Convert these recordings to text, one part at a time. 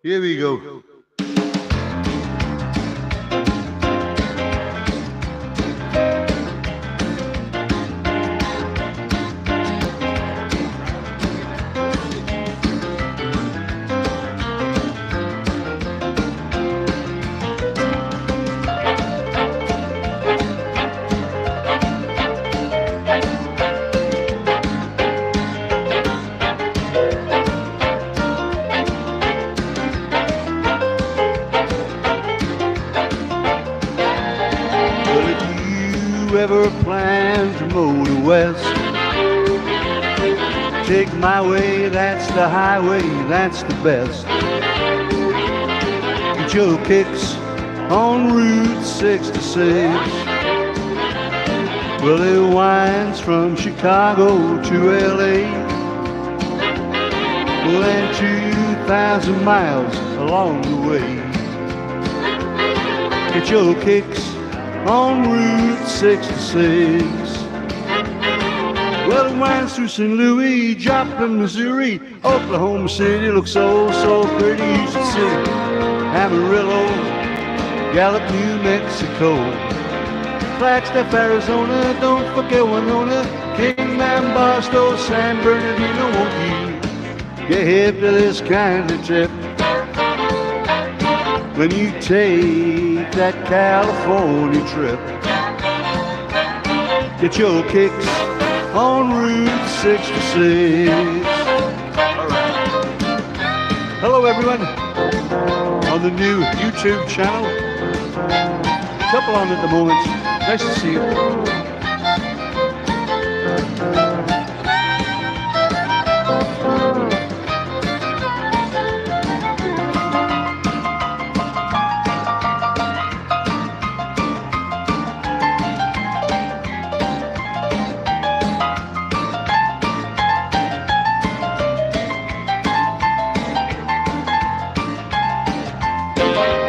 Here we go. Ever plan to motor west, take my way, that's the highway, that's the best. Get your kicks on Route 66. Well, it winds from Chicago to LA, well, and 2,000 miles along the way. Get your kicks on Route 66. Well, it winds through St. Louis, Joplin, Missouri, Oklahoma City looks so, so pretty, you should see. Amarillo, Gallup, New Mexico, Flagstaff, Arizona, don't forget Winona, Kingman, Barstow, San Bernardino, won't you get hip to this kind of trip? When you take that California trip, get your kicks on Route 66. All right. Hello, everyone, on the new YouTube channel. Couple on at the moment. Nice to see you.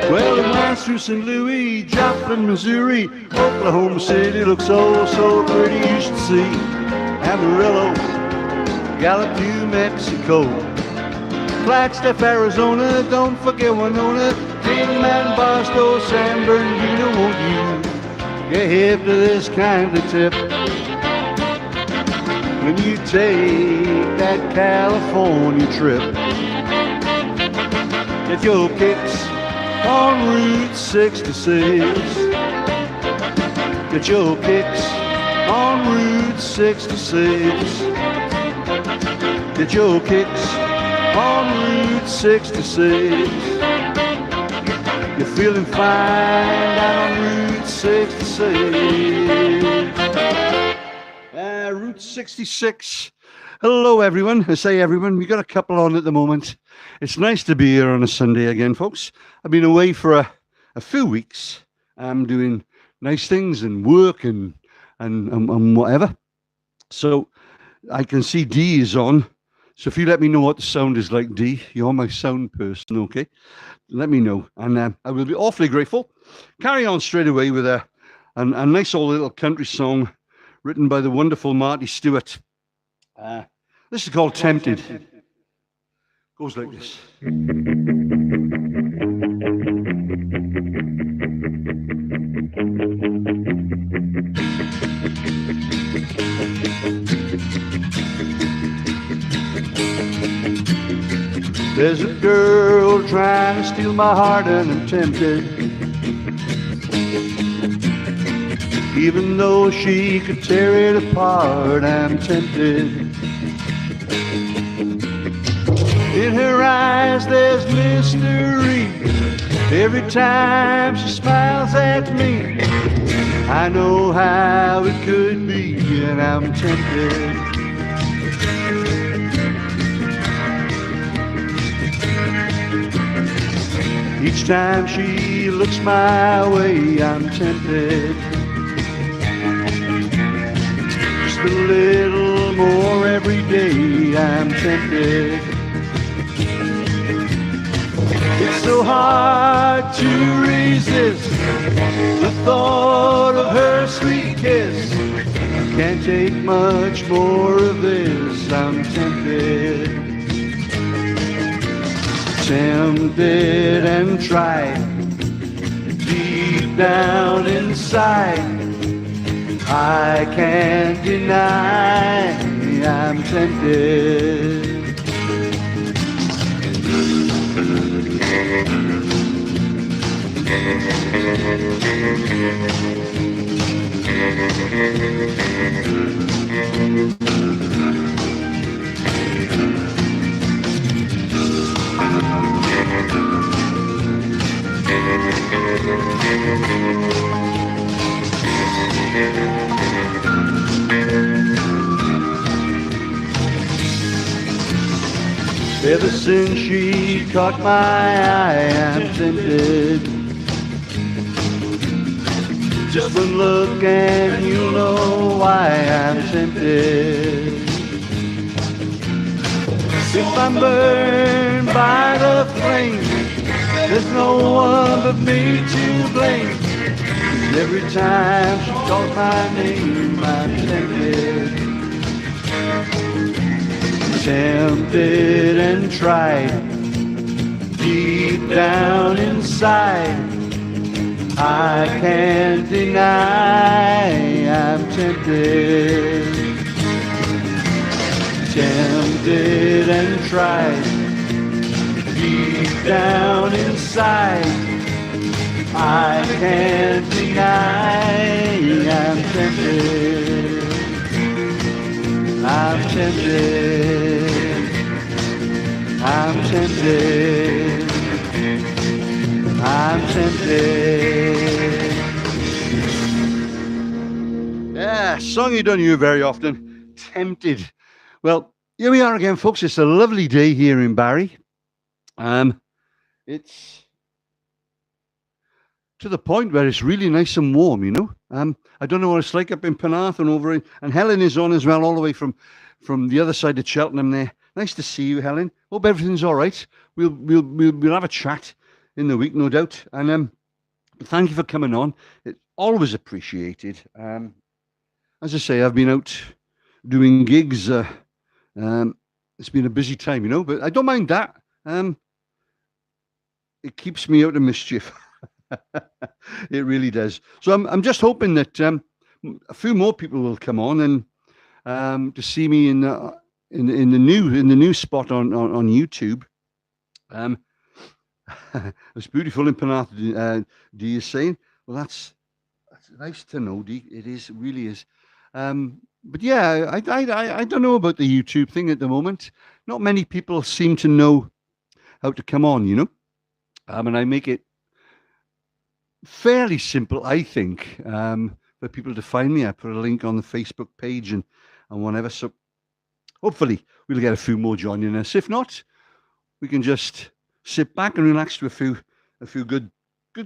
Well, it winds through St. Louis, Joplin, Missouri, Oklahoma City looks so, so pretty, you should see. Amarillo, Gallup, New Mexico, Flagstaff, Arizona, don't forget Winona, Kingman, Barstow, San Bernardino, won't you get hip to this kind of tip? When you take that California trip, get your kicks on Route 66. Get your kicks on Route 66. Get your kicks on Route 66. You're feeling fine down on Route 66. Route 66. Hello, everyone. I say everyone. We got a couple on at the moment. It's nice to be here on a Sunday again, folks. I've been away for a few weeks. I'm doing nice things and work and whatever. So I can see D is on. So if you let me know what the sound is like, D, you're my sound person, okay? Let me know, and I will be awfully grateful. Carry on straight away with a nice old little country song written by the wonderful Marty Stewart. This is called Tempted. Goes like this. There's a girl trying to steal my heart and I'm tempted. Even though she could tear it apart, I'm tempted. In her eyes there's mystery. Every time she smiles at me, I know how it could be, and I'm tempted. Each time she looks my way, I'm tempted. Just a little more every day, I'm tempted. It's so hard to resist the thought of her sweet kiss. Can't take much more of this, I'm tempted. tempted and tried. Deep down inside, I can't deny I'm tempted. Ever since she caught my eye, I'm tempted. Just one look and you'll know why I'm tempted. If I'm burned by the flame, there's no one but me to blame. 'Cause every time she calls my name, I'm tempted. Tempted and tried. Deep down inside, I can't deny I'm tempted. Tempted and tried. Deep down inside, I can't deny I'm tempted. I'm tempted. I'm tempted. I'm tempted. Yeah, song you don't hear very often. Tempted. Well, here we are again, folks. It's a lovely day here in Barry. It's to the point where it's really nice and warm, you know. I don't know what it's like up in Penarth and over in, and Helen is on as well, all the way from the other side of Cheltenham there. Nice to see you, Helen. Hope everything's all right. We'll have a chat in the week, no doubt. And thank you for coming on. It's always appreciated. As I say, I've been out doing gigs. It's been a busy time, you know, but I don't mind that. It keeps me out of mischief. It really does. So I'm just hoping that a few more people will come on and to see me in the new spot on YouTube. It's beautiful in Penarth. Dee is saying, well, that's nice to know, Dee. It is, really is. But yeah, I don't know about the YouTube thing at the moment. Not many people seem to know how to come on, you know. And I make it fairly simple, I think, for people to find me. I put a link on the Facebook page and whatever. So hopefully we'll get a few more joining us. If not, we can just sit back and relax to a few good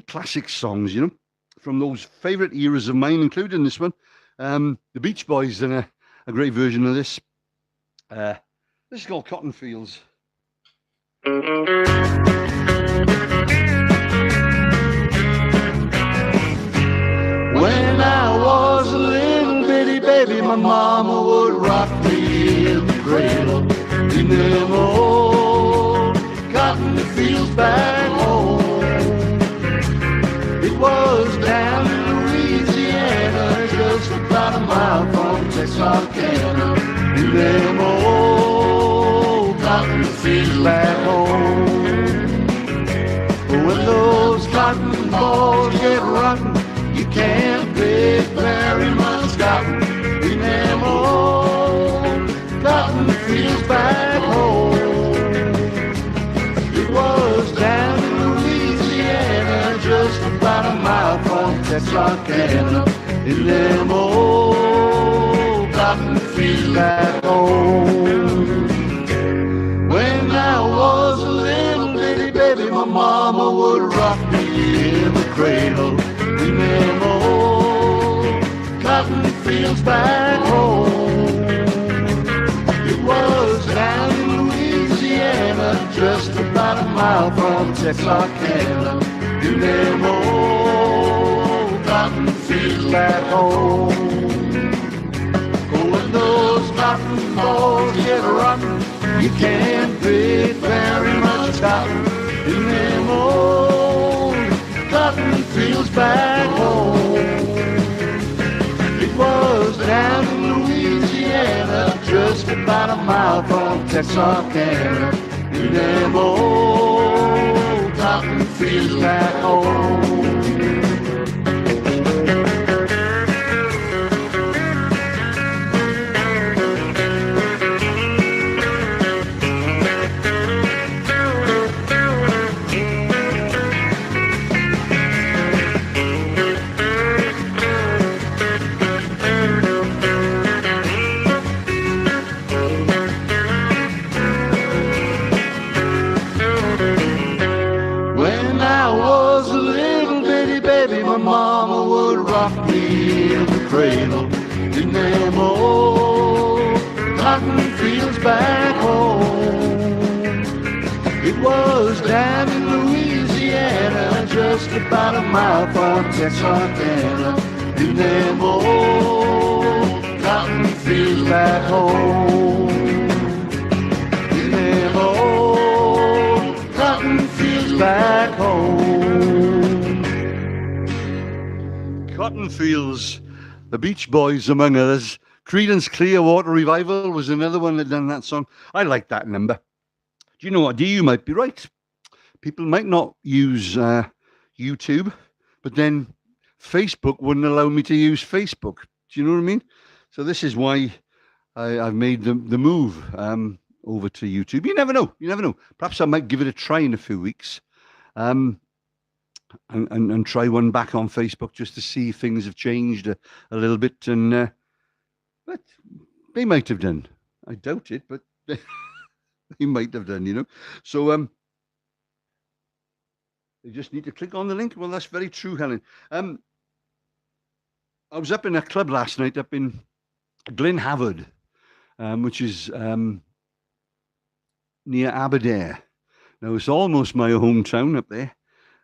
classic songs, you know, from those favorite eras of mine, including this one. The Beach Boys and a great version of this. This is called Cotton Fields. When I was a little bitty baby, my mama would rock me in the cradle in them old cotton fields back home. It was down in Louisiana, just about a mile from Texarkana, in them old cotton fields back home. When those cotton balls get rotten, you can't pick very much cotton in them old cotton fields back home. It was down in Louisiana, just about a mile from Texarkana, in them old cotton fields back home. When I was a little bitty baby, my mama would rock me in the cradle in them old cotton fields back home. It was down in Louisiana, just about a mile from Texarkana, in them old cotton fields back home. When those cotton balls get rotten, you can't pick very much cotton old cotton fields back home. It was down in Louisiana, just about a mile from Texarkana, in them old cotton fields back home. Mama would rock me in the cradle in them old cotton fields back home. It was down in Louisiana, just about a mile from Texarkana, in them old cotton fields back home. In them old cotton fields back home. Cotton Fields, the Beach Boys among others. Creedence Clearwater Revival was another one that done that song. I like that number. Do you know what? You might be right. People might not use YouTube, but then Facebook wouldn't allow me to use Facebook. Do you know what I mean? So this is why I've made the move over to YouTube. You never know. You never know. Perhaps I might give it a try in a few weeks. And try one back on Facebook just to see if things have changed a little bit. And but they might have done. I doubt it, but they might have done, you know. So you just need to click on the link. Well, that's very true, Helen. I was up in a club last night up in Glen Havard, which is near Aberdare. Now, it's almost my hometown up there.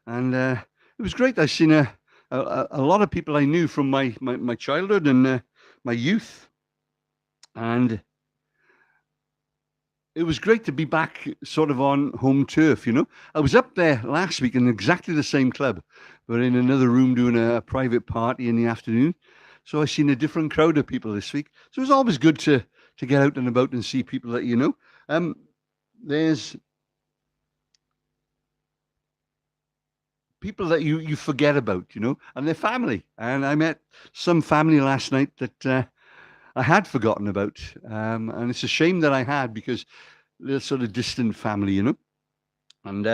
And it was great. I seen a lot of people I knew from my childhood and my youth. And it was great to be back sort of on home turf, you know. I was up there last week in exactly the same club. We're in another room doing a private party in the afternoon. So I seen a different crowd of people this week. So it's always good to get out and about and see people that you know. There's people that you forget about, you know, and their family. And I met some family last night that I had forgotten about. And it's a shame that I had, because they're sort of distant family, you know. And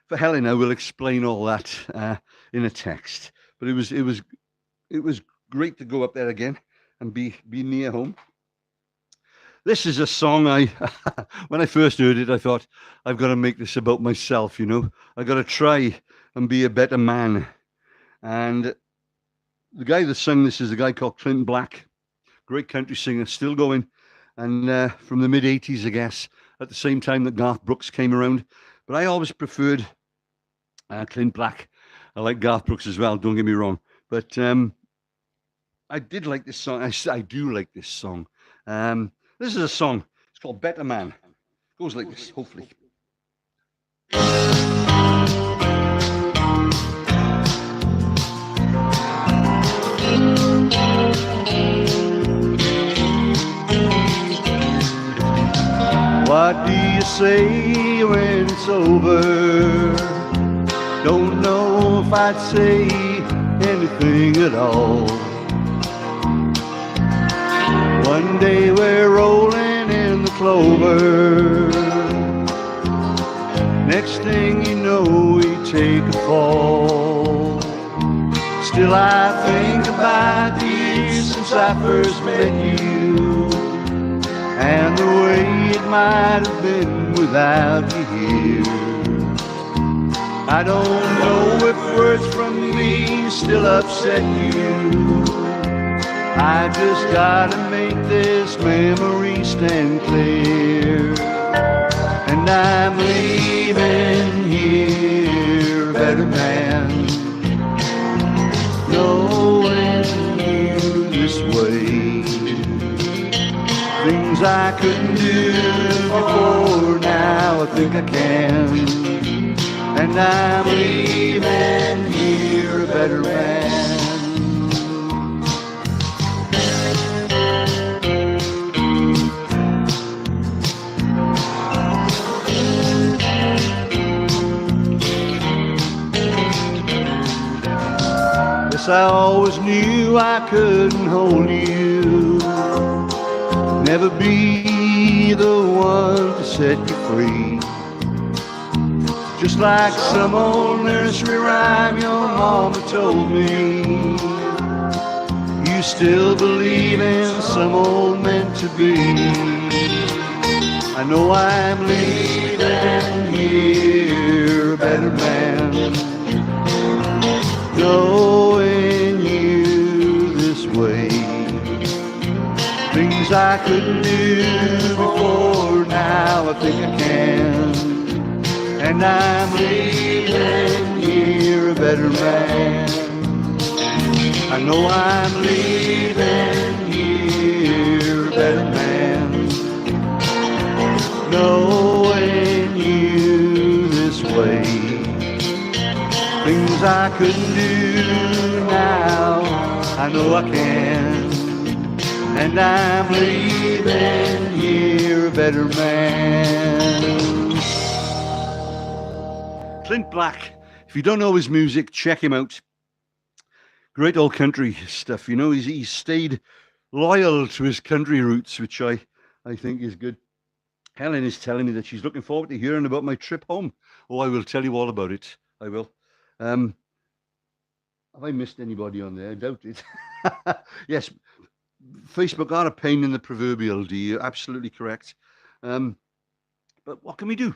for Helen, I will explain all that in a text. But it was great to go up there again and be near home. This is a song when I first heard it, I thought, I've got to make this about myself, you know. I've got to try and be a better man. And the guy that sung this is a guy called Clint Black, great country singer, still going. And from the mid-'80s, I guess, at the same time that Garth Brooks came around. But I always preferred Clint Black. I like Garth Brooks as well, don't get me wrong. But I did like this song. I do like this song. This is a song. It's called Better Man. It goes like this, hopefully. What do you say when it's over? Don't know if I'd say anything at all. One day we're rolling in the clover. Next thing you know, we take a fall. Still I think about the years since I first met you, and the way it might have been without you here. I don't know if words from me still upset you. I just gotta make this memory stand clear. And I'm leaving here a better man, knowing you this way. Things I couldn't do before, now I think I can. and I'm leaving here a better man. Yes, I always knew I couldn't hold you, never be the one to set you free. Just like some old nursery rhyme your mama told me, you still believe in some old meant to be. I know I'm leaving here a better man, knowing you this way. Things I couldn't do before, now I think I can. And I'm leaving here a better man. I know I'm leaving here a better man, knowing you this way. Things I couldn't do now, I know I can. And I'm leaving here a better man. Clint Black, if you don't know his music, check him out. Great old country stuff, you know. He's stayed loyal to his country roots, which I think is good. Helen is telling me that she's looking forward to hearing about my trip home. Oh, I will tell you all about it. I will. Have I missed anybody on there? I doubt it. Yes, Facebook are a pain in the proverbial D. You're absolutely correct. But what can we do?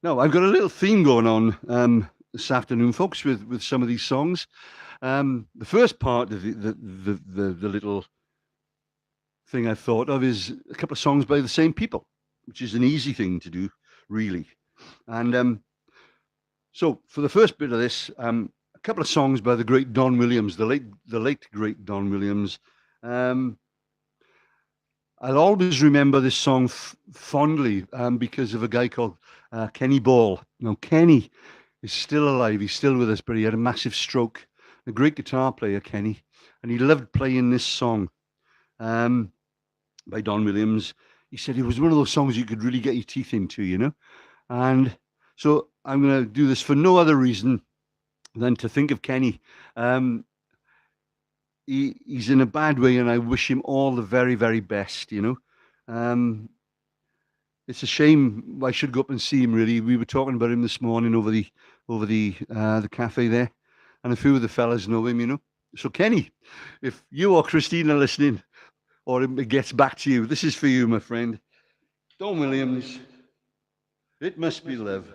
No, I've got a little theme going on this afternoon, folks, with some of these songs. The first part of the little thing I've thought of is a couple of songs by the same people, which is an easy thing to do, really. And so for the first bit of this, a couple of songs by the great Don Williams, the late great Don Williams. I'll always remember this song fondly because of a guy called Kenny Ball. Now, Kenny is still alive. He's still with us, but he had a massive stroke. A great guitar player, Kenny. And he loved playing this song by Don Williams. He said it was one of those songs you could really get your teeth into, you know. And so I'm going to do this for no other reason than to think of Kenny. He's in a bad way, and I wish him all the very, very best, you know. It's a shame. I should go up and see him, really. We were talking about him this morning over the cafe there, and a few of the fellas know him, you know. So Kenny, if you or Christine are listening, or it gets back to you, this is for you, my friend. Don Williams, It Must Be Love.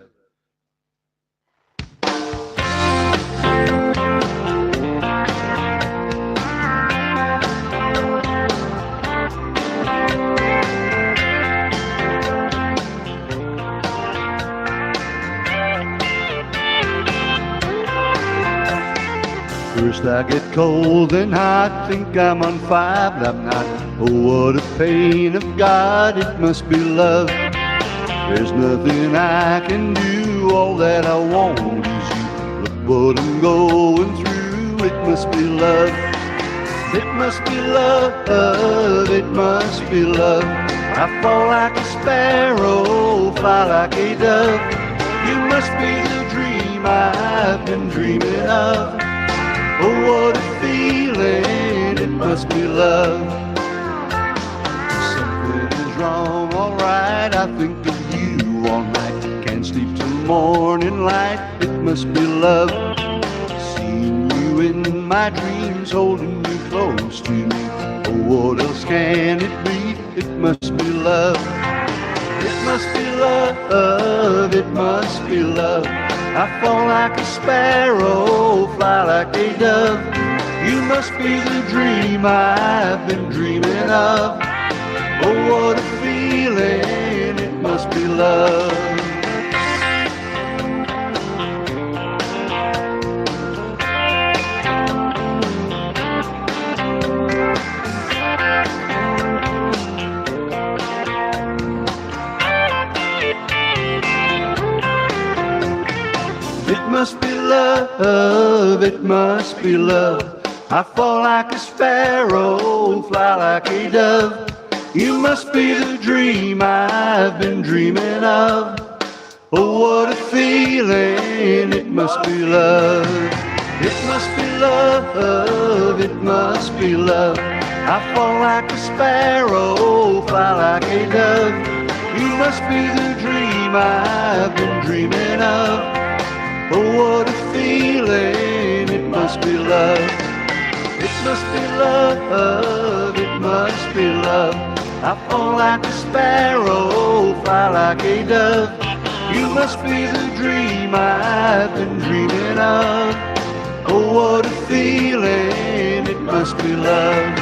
First I get cold and hot, think I'm on fire, but I'm not. Oh, what a pain of God, it must be love. There's nothing I can do, all that I want is you. Look what I'm going through, it must be love. It must be love, it must be love. I fall like a sparrow, fly like a dove. You must be the dream I've been dreaming of. Oh, what a feeling, it must be love. Something is wrong, alright, I think of you all night. Can't sleep till morning light, it must be love. Seeing you in my dreams, holding you close to me. Oh, what else can it be? It must be love. It must be love, it must be love. I fall like a sparrow, fly like a dove. You must be the dream I've been dreaming of. Oh, what a feeling, it must be love. it must be love. I fall like a sparrow, fly like a dove. You must be the dream I've been dreaming of. Oh, what a feeling, it must be love. It must be love, it must be love. I fall like a sparrow, fly like a dove. You must be the dream I've been dreaming of. Oh, what a feeling, it must be love. It must be love, it must be love. I fall like a sparrow, fly like a dove. You must be the dream I've been dreaming of. Oh, what a feeling, it must be love.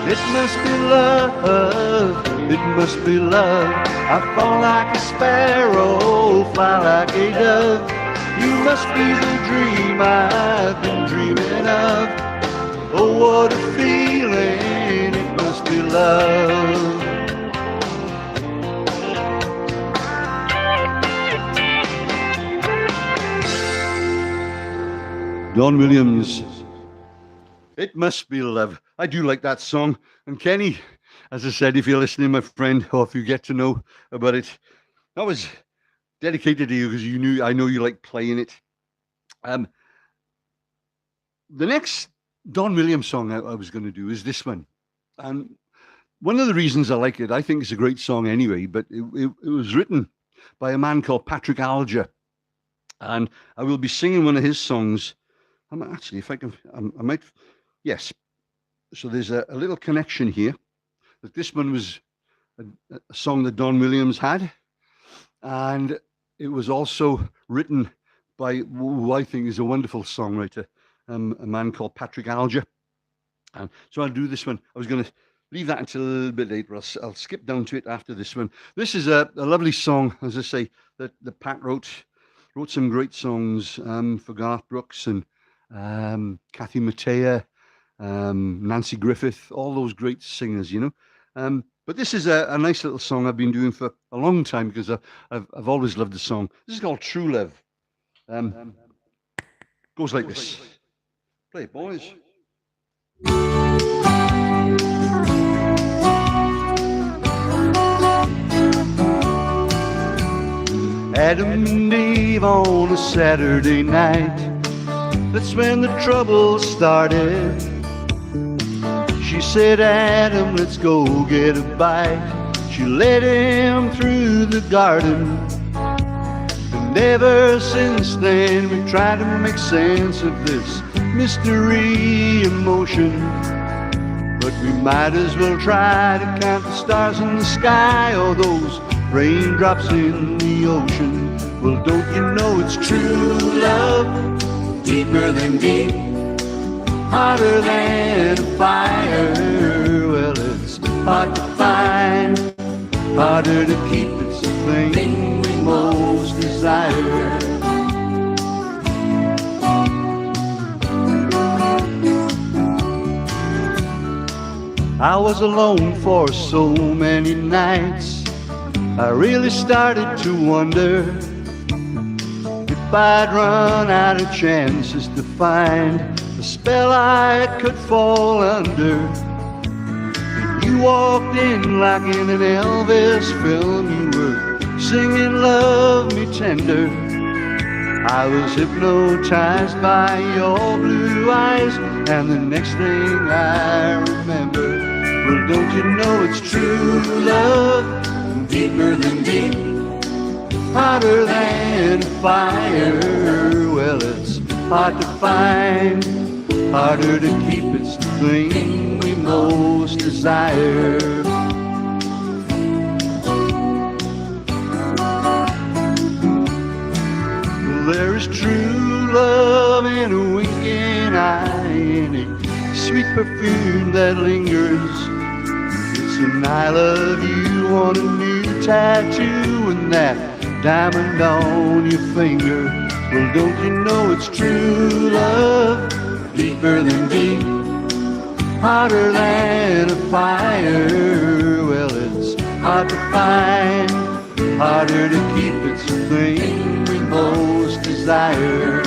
It must be love, it must be love. I fall like a sparrow, fly like a dove. You must be the dream I've been dreaming of. Oh, what a feeling, it must be love. Don Williams, it must be love. I do like that song. And Kenny, as I said, if you're listening, my friend, or if you get to know about it, that was dedicated to you because I know you like playing it. The next Don Williams song I was going to do is this one. And one of the reasons I like it, I think it's a great song anyway, but it was written by a man called Patrick Alger. And I will be singing one of his songs. Actually, if I can, I might, yes. So there's a little connection here. That this one was a song that Don Williams had. And it was also written by who I think is a wonderful songwriter, a man called Patrick Alger. And so I'll do this one. I was going to leave that until a little bit later. I'll skip down to it after this one. This is a lovely song, as I say, that Pat wrote some great songs for Garth Brooks and Kathy Mattea, Nancy Griffith, all those great singers, you know. But this is a nice little song I've been doing for a long time because I've always loved the song. This is called True Love. Goes like this. Play it, boys. Adam and Eve on a Saturday night. That's when the trouble started. She said, Adam, let's go get a bite. She led him through the garden. And ever since then, we tried to make sense of this mystery emotion. But we might as well try to count the stars in the sky or those raindrops in the ocean. Well, don't you know it's true love? Deeper than deep, hotter than a fire. Well, it's hard to find, harder to keep. It's the thing we most desire. I was alone for so many nights. I really started to wonder if I'd run out of chances to find a spell I could fall under. And you walked in like in an Elvis film. You were singing Love Me Tender. I was hypnotized by your blue eyes, and the next thing I remember, well, don't you know it's true love? Deeper than deep, hotter than fire. Well, it's hard to find, harder to keep. It's the thing we most desire. Well, there is true love in a winking eye, in a sweet perfume that lingers. It's an I love you on a new tattoo and that diamond on your finger. Well, don't you know it's true love? Deeper than deep, hotter than a fire. Well, it's hard to find, harder to keep. It's the thing we most desire.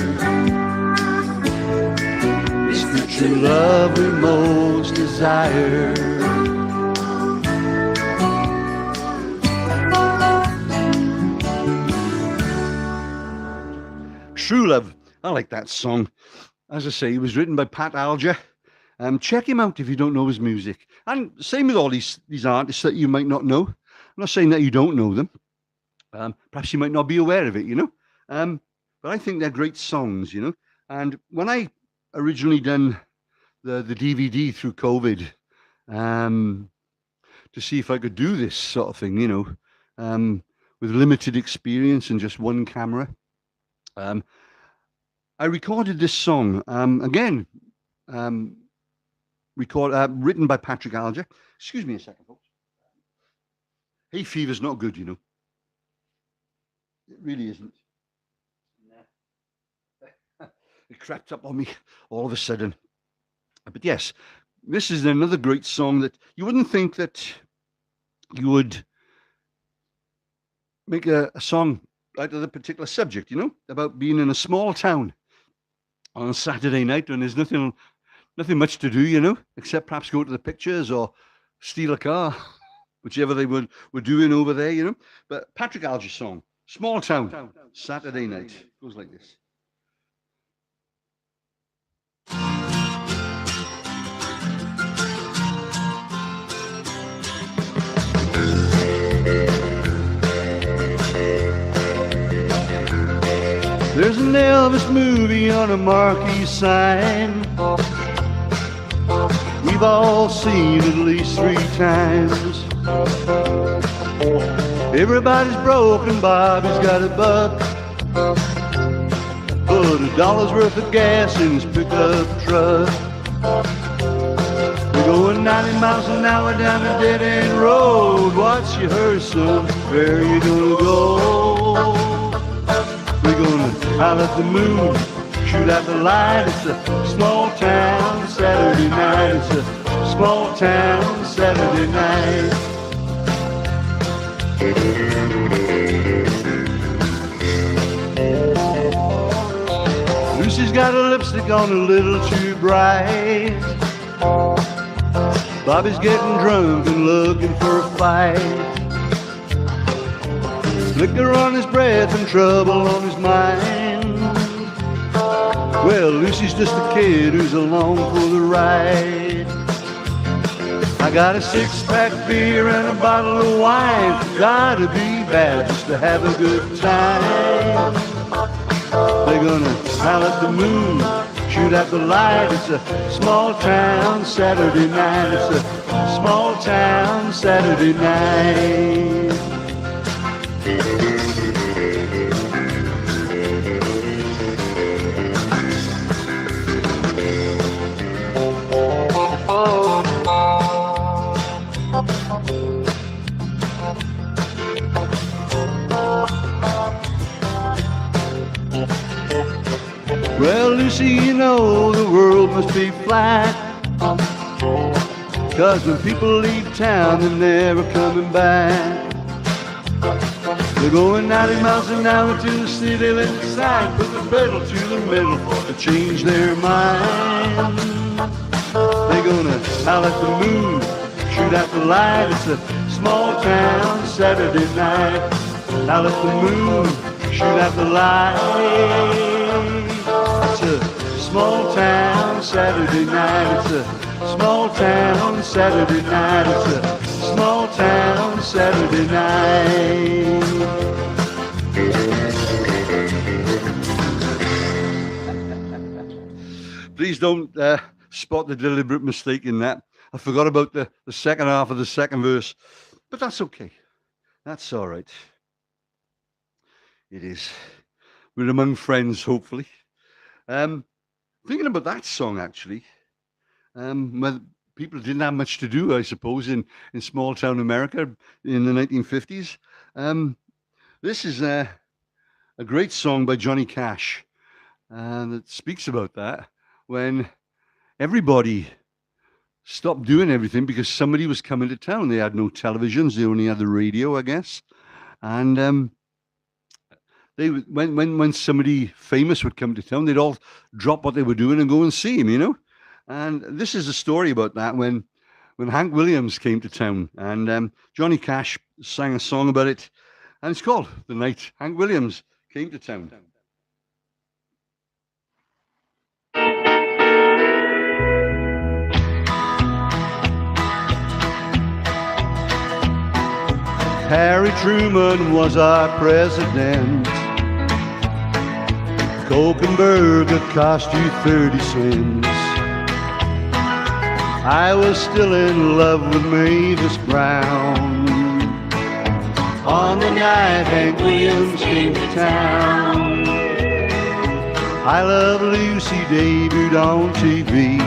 true love we most desire. True Love. I like that song. As I say, it was written by Pat Alger. Check him out if you don't know his music. And same with all these artists that you might not know. I'm not saying that you don't know them. Perhaps you might not be aware of it, you know. But I think they're great songs, you know. And when I originally done the DVD through COVID, to see if I could do this sort of thing, you know, with limited experience and just one camera, I recorded this song again, written by Patrick Alger. Excuse me a second, folks. Hay fever's not good, you know. It really isn't. It crept up on me all of a sudden. But yes, this is another great song that you wouldn't think that you would make a song out of the particular subject, you know, about being in a small town on a Saturday night when there's nothing much to do, you know, except perhaps go to the pictures or steal a car, whichever they were doing over there, you know. But Patrick Alger's song, Small Town, Saturday Night, goes like this. There's an Elvis movie on a marquee sign. We've all seen it at least 3 times. Everybody's broken, Bobby's got a buck. Put $1 worth of gas in his pickup truck. We're going 90 miles an hour down a dead-end road. What's your hurry, son? Where you gonna go? We're gonna howl at the moon, shoot at the light. It's a small town Saturday night. It's a small town Saturday night. Lucy's got her lipstick on a little too bright. Bobby's getting drunk and looking for a fight. Liquor on his breath and trouble on his mind. Well, Lucy's just a kid who's along for the ride. I got a 6-pack beer and a bottle of wine. Gotta be bad just to have a good time. They're gonna howl at the moon, shoot at the light. It's a small town Saturday night. It's a small town Saturday night. Well, Lucy, you know the world must be flat, 'cause when people leave town, they're never coming back. They're going 90 miles an hour to the city limit sign. Put the pedal to the metal to change their mind. They're gonna howl at the moon, shoot at the light. It's a small town Saturday night. Howl at the moon, shoot at the light. It's a small town Saturday night. It's a small town Saturday night. It's a small town Saturday night. Please don't spot the deliberate mistake in that. I forgot about the second half of the second verse, but that's okay. That's all right. It is. We're among friends, hopefully. Thinking about that song, actually, when people didn't have much to do, I suppose, in small town America in the 1950s. This is a great song by Johnny Cash that speaks about that, when everybody stopped doing everything because somebody was coming to town. They had no televisions, they only had the radio, I guess. And when somebody famous would come to town, they'd all drop what they were doing and go and see him, you know. And this is a story about that when Hank Williams came to town, and Johnny Cash sang a song about it, and it's called The Night Hank Williams Came to Town. Harry Truman was our president. Coke and burger cost you 30 cents. I was still in love with Mavis Brown on the night Hank Williams came to town. I Love Lucy debuted on TV.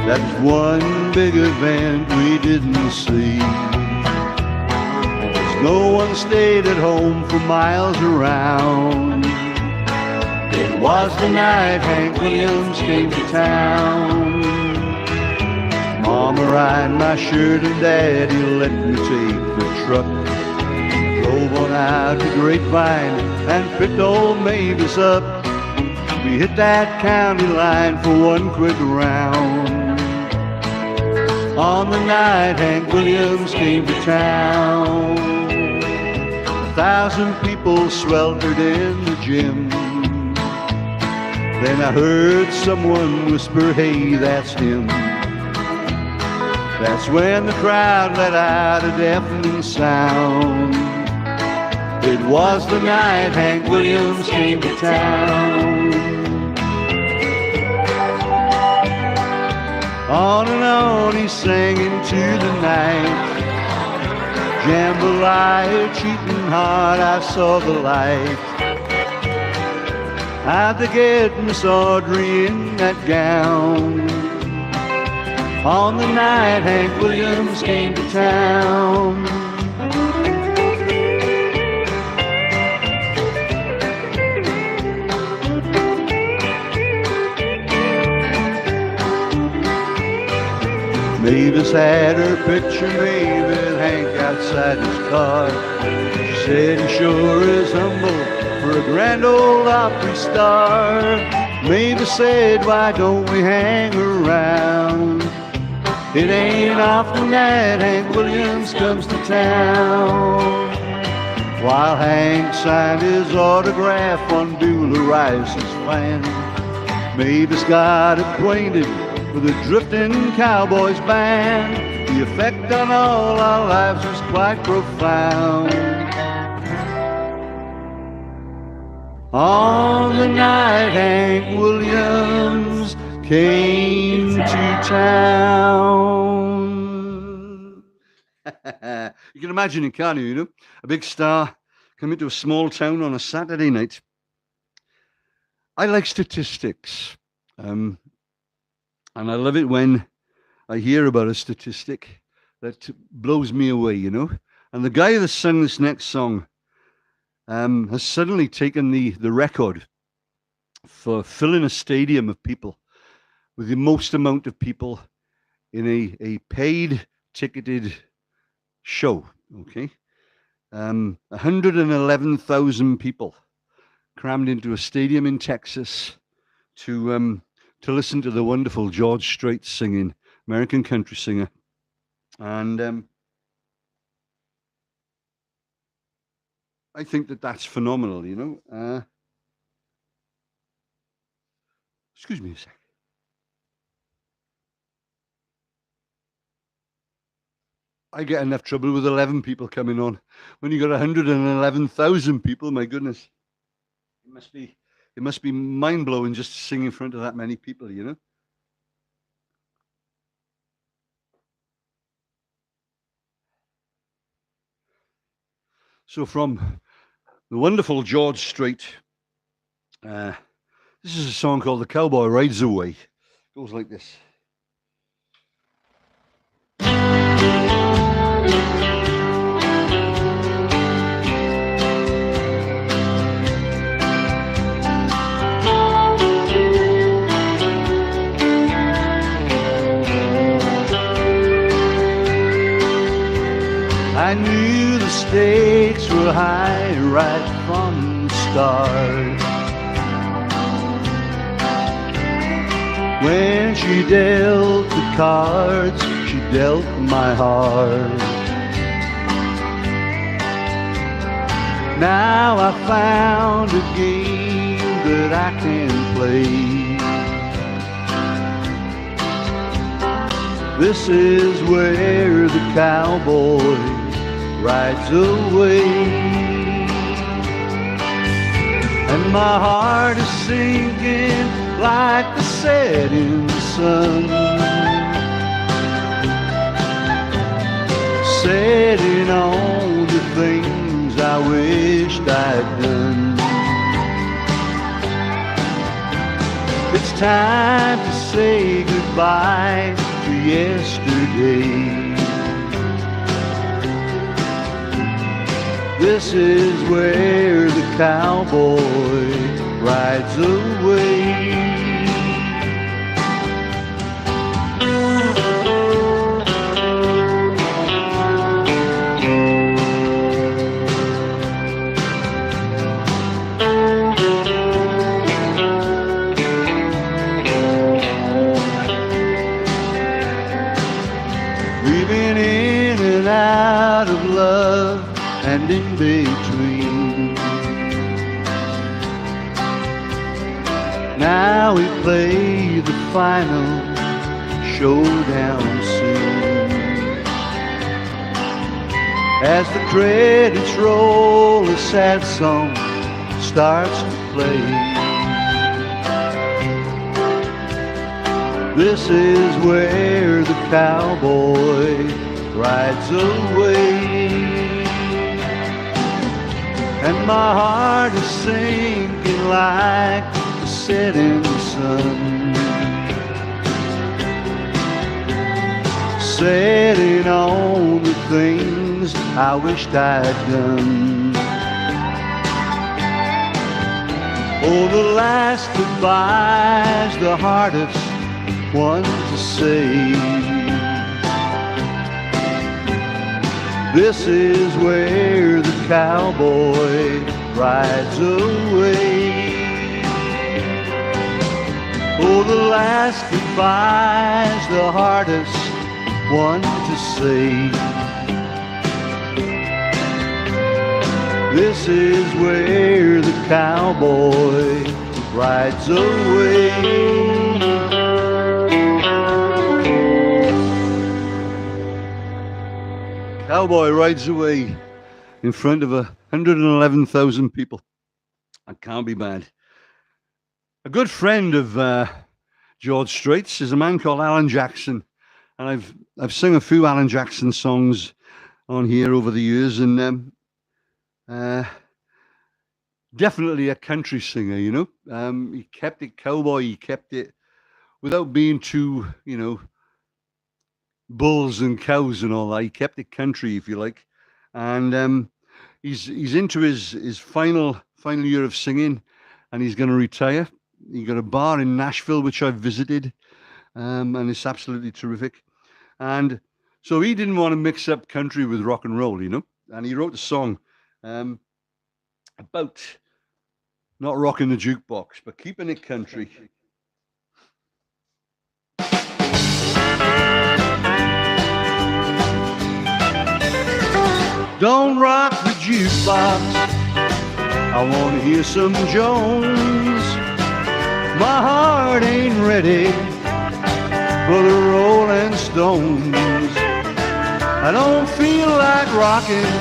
That was one big event we didn't see. No one stayed at home for miles around. It was the night Hank Williams came to town. Mama ran my shirt and Daddy let me take the truck. Drove on out to Grapevine and picked old Mavis up. We hit that county line for one quick round. On the night Hank Williams came to town. 1,000 people sweltered in the gym. Then I heard someone whisper, "Hey, that's him." That's when the crowd let out a deafening sound. It was the night Hank Williams came to town. On and on he sang into the night. Jambalaya, cheating hard, I saw the light. How'd they get Miss Audrey in that gown? On the night Hank Williams came to town. Mavis had her picture made with Hank outside his car. She said he sure is humble for a grand old Opry star. Mavis said, why don't we hang around? It ain't often that Hank Williams comes to town. While Hank signed his autograph on Beulah Rice's plan, Mavis got acquainted with a drifting Cowboys band. The effect on all our lives was quite profound. On the night Hank Williams came to town. You can imagine it, can't you? A big star coming to a small town on a Saturday night. I like statistics. And I love it when I hear about a statistic that blows me away, And the guy that sung this next song has suddenly taken the record for filling a stadium of people with the most amount of people in a paid, ticketed show, okay? 111,000 people crammed into a stadium in Texas to listen to the wonderful George Strait singing, American country singer. And I think that that's phenomenal, Excuse me a sec. I get enough trouble with 11 people coming on. When you got 111,000 people, my goodness. It must be mind-blowing just to sing in front of that many people, So from the wonderful George Strait, this is a song called The Cowboy Rides Away. It goes like this. I knew the stakes were high right from the start. When she dealt the cards, she dealt my heart. Now I found a game that I can play. This is where the cowboy rides away. And my heart is sinking like the setting sun, setting on the things I wished I'd done. It's time to say goodbye to yesterday. This is where the cowboy rides away. We've been in and out of love and in between. Now we play the final showdown soon. As the credits roll, a sad song starts to play. This is where the cowboy rides away. And my heart is sinking like the setting sun, setting on the things I wished I'd done. Oh, the last goodbye's the hardest one to say. This is where the cowboy rides away. Oh, the last goodbye's the hardest one to say. This is where the cowboy rides away. Cowboy rides away in front of 111,000 people. That can't be bad. A good friend of George Strait's is a man called Alan Jackson, and I've sung a few Alan Jackson songs on here over the years, and definitely a country singer. You know, he kept it cowboy. He kept it without being too, bulls and cows and all that. He kept it country, if you like, and he's into his final year of singing, and he's going to retire. He got a bar in Nashville which I've visited, and it's absolutely terrific. And so he didn't want to mix up country with rock and roll, and he wrote a song about not rocking the jukebox but keeping it country. Don't rock the jukebox, I want to hear some Jones. My heart ain't ready for the Rolling Stones. I don't feel like rocking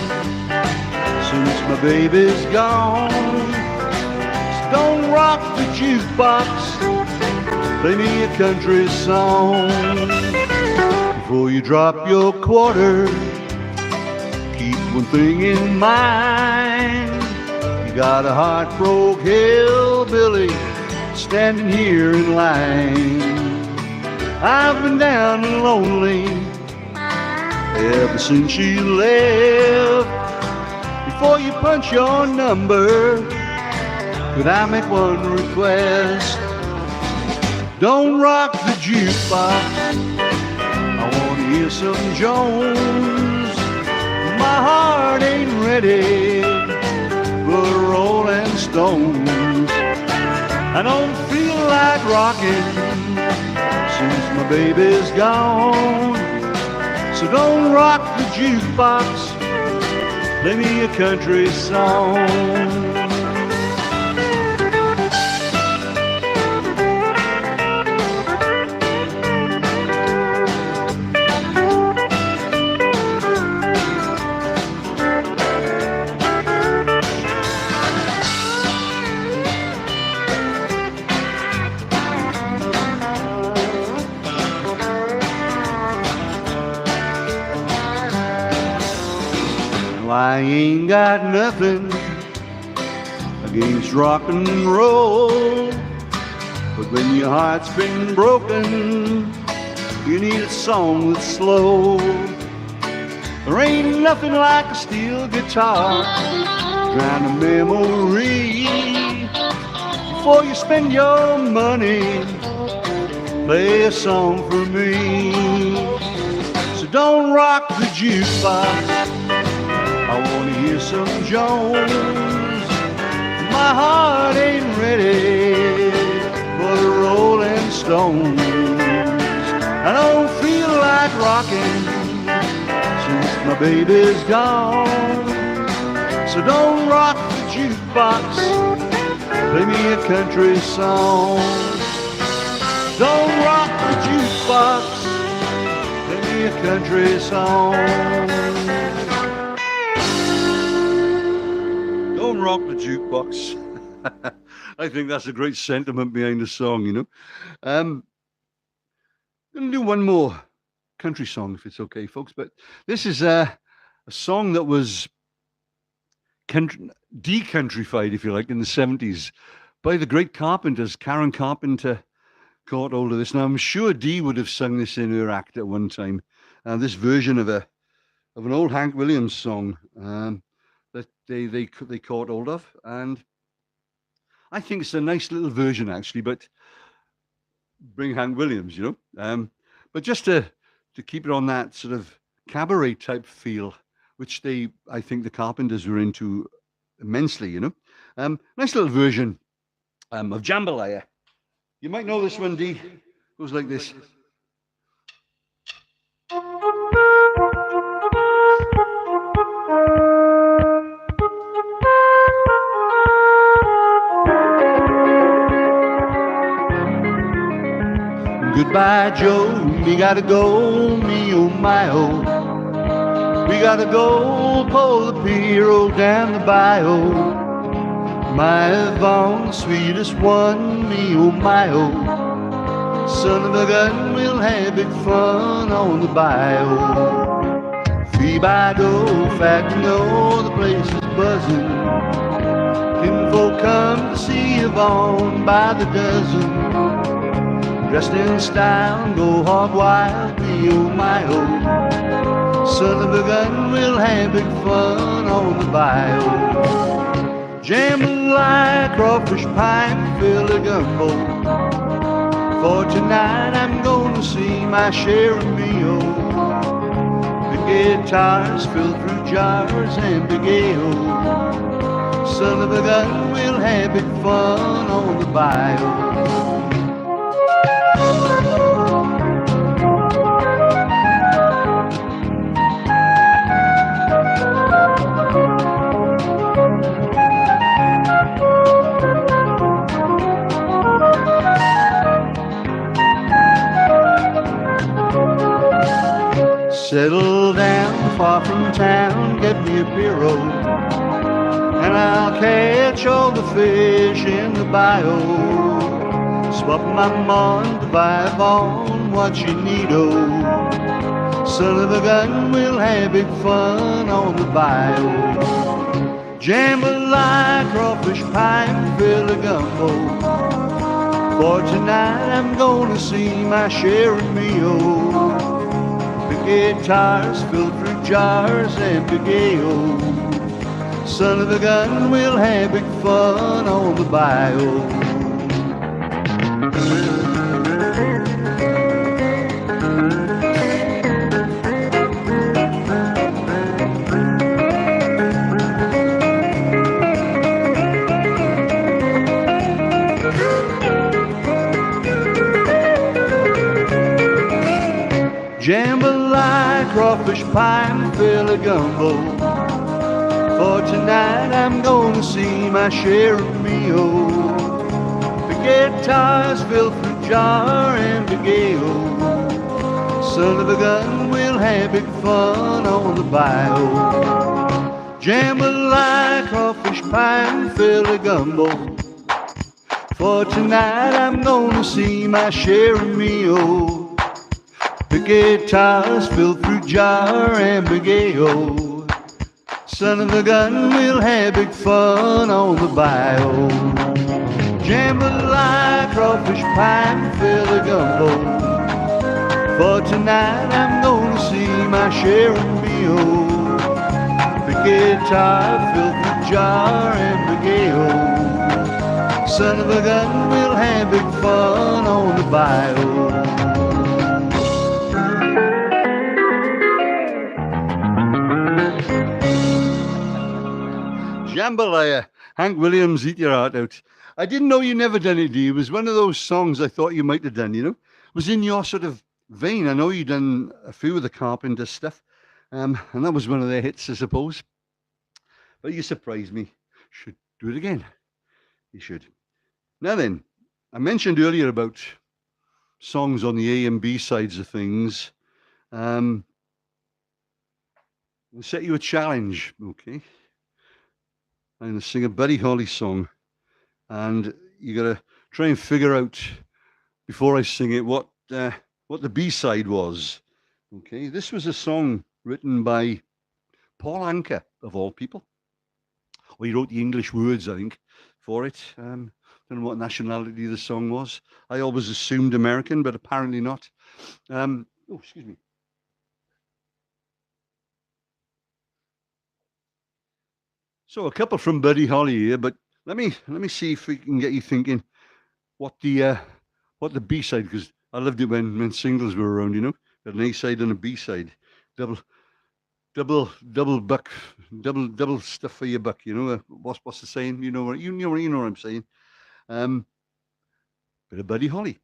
since my baby's gone. So don't rock the jukebox, play me a country song. Before you drop your quarter, keep one thing in mind. You got a heartbroken hillbilly standing here in line. I've been down and lonely ever since you left. Before you punch your number, could I make one request? Don't rock the jukebox, I want to hear some Jones. My heart ain't ready for the Rolling Stones. I don't feel like rocking my baby's gone. So don't rock the jukebox, play me a country song. I ain't got nothing against rock and roll, but when your heart's been broken, you need a song that's slow. There ain't nothing like a steel guitar, drown a memory. Before you spend your money, play a song for me. So don't rock the jukebox, I wanna hear some Jones. My heart ain't ready for the Rolling Stones. I don't feel like rocking since my baby's gone. So don't rock the jukebox, play me a country song. Don't rock the jukebox, play me a country song. Don't rock the jukebox. I think that's a great sentiment behind the song, you know. I'm going to do one more country song, if it's okay, folks. But this is a song that was de-countryfied, if you like, in the 70s by the great Carpenters. Karen Carpenter caught hold of this. Now, I'm sure Dee would have sung this in her act at one time. This version of an old Hank Williams song. That they caught hold of, and I think it's a nice little version actually, but bring Hank Williams, you know. But just to keep it on that sort of cabaret type feel, which I think the Carpenters were into immensely, you know. Nice little version of Jambalaya. You might know this one, Dee. Goes like this. Goodbye, Joe, we gotta go, me oh my oh. We gotta go, pull the pier, roll down the bayou. My Yvonne, sweetest one, me oh my oh. Son of a gun, we'll have big fun on the bayou. Free by door, fact to know the place is buzzing. Kinfolk come to see Yvonne by the dozen. Dressed in style and go hog wild, me oh my oh. Son of a gun, we'll have big fun on the bayou. Jambalaya, crawfish pie, fill a gumbo. For tonight I'm gonna see my share of meal. The guitars fill through jars and big ale. Son of a gun, we'll have big fun on the bayou. Settle down far from town, get me a pirogue, and I'll catch all the fish in the bayou. Swap my mind to vibe on what you need, oh. Son of a gun, we'll have big fun on the bayou. Jambalaya, crawfish pie, fill a gumbo. For tonight I'm gonna see my share of meal. Guitars fill through jars and big ale. Son of a gun, we'll have big fun on the bayou. jambalaya, crawfish pie, and Philly gumbo. For tonight I'm gonna see my share of meal. The guitars, fill fruit jar, and bagel. Son of a gun, we'll have big fun on the bayou. Jambalaya, crawfish pie, and Philly gumbo. For tonight I'm gonna see my share of meal. The guitars, filled fruit jar, and bagel. Son of a gun, we'll have big fun on the bayou. Jambalaya, crawfish pie, and Philly gumbo. For tonight I'm gonna see my share of meal. The guitar, filled fruit jar, and bagel. Son of a gun, we'll have big fun on the bayou. Jambalaya, Hank Williams, eat your heart out. I didn't know you never done it, D. It was one of those songs I thought you might have done, you know. It was in your sort of vein. I know you done a few of the Carpenter stuff, and that was one of their hits, I suppose. But you surprised me. Should do it again. You should. Now then, I mentioned earlier about songs on the A and B sides of things. I'll set you a challenge, okay? I'm going to sing a Buddy Holly song, and you got to try and figure out before I sing it what the B-side was. Okay, this was a song written by Paul Anka, of all people. Well, he wrote the English words, I think, for it. Don't know what nationality the song was. I always assumed American, but apparently not. Oh, excuse me. So a couple from Buddy Holly here, but let me see if we can get you thinking what the B-side, because I loved it when singles were around, you know, got an A-side and a B-side, double buck, double stuff for your buck, you know. What's the saying? You know what I'm saying. Bit of Buddy Holly.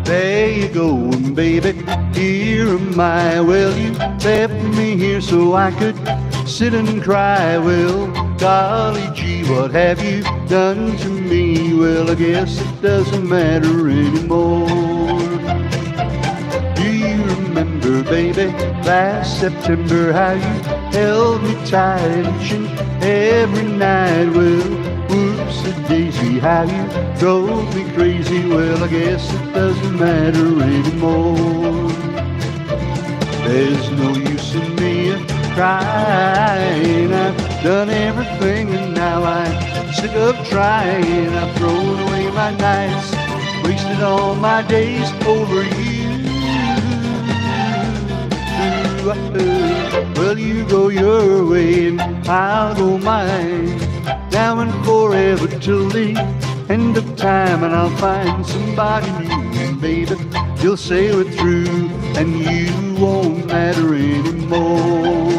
There you go, baby, here am I. Well, you left me here so I could sit and cry. Well, golly gee, what have you done to me? Well, I guess it doesn't matter anymore. Do you remember, baby, last September, how you held me tight each and every night? Well, whoops-a-daisy, how you drove me crazy. Well, I guess it doesn't matter anymore. There's no use in me crying. I've done everything and now I'm sick of trying. I've thrown away my nights, wasted all my days over you. Well, you go your way and I'll go mine, now and forever till the end of time. And I'll find somebody new, and baby, you'll say we're through, and you won't matter anymore.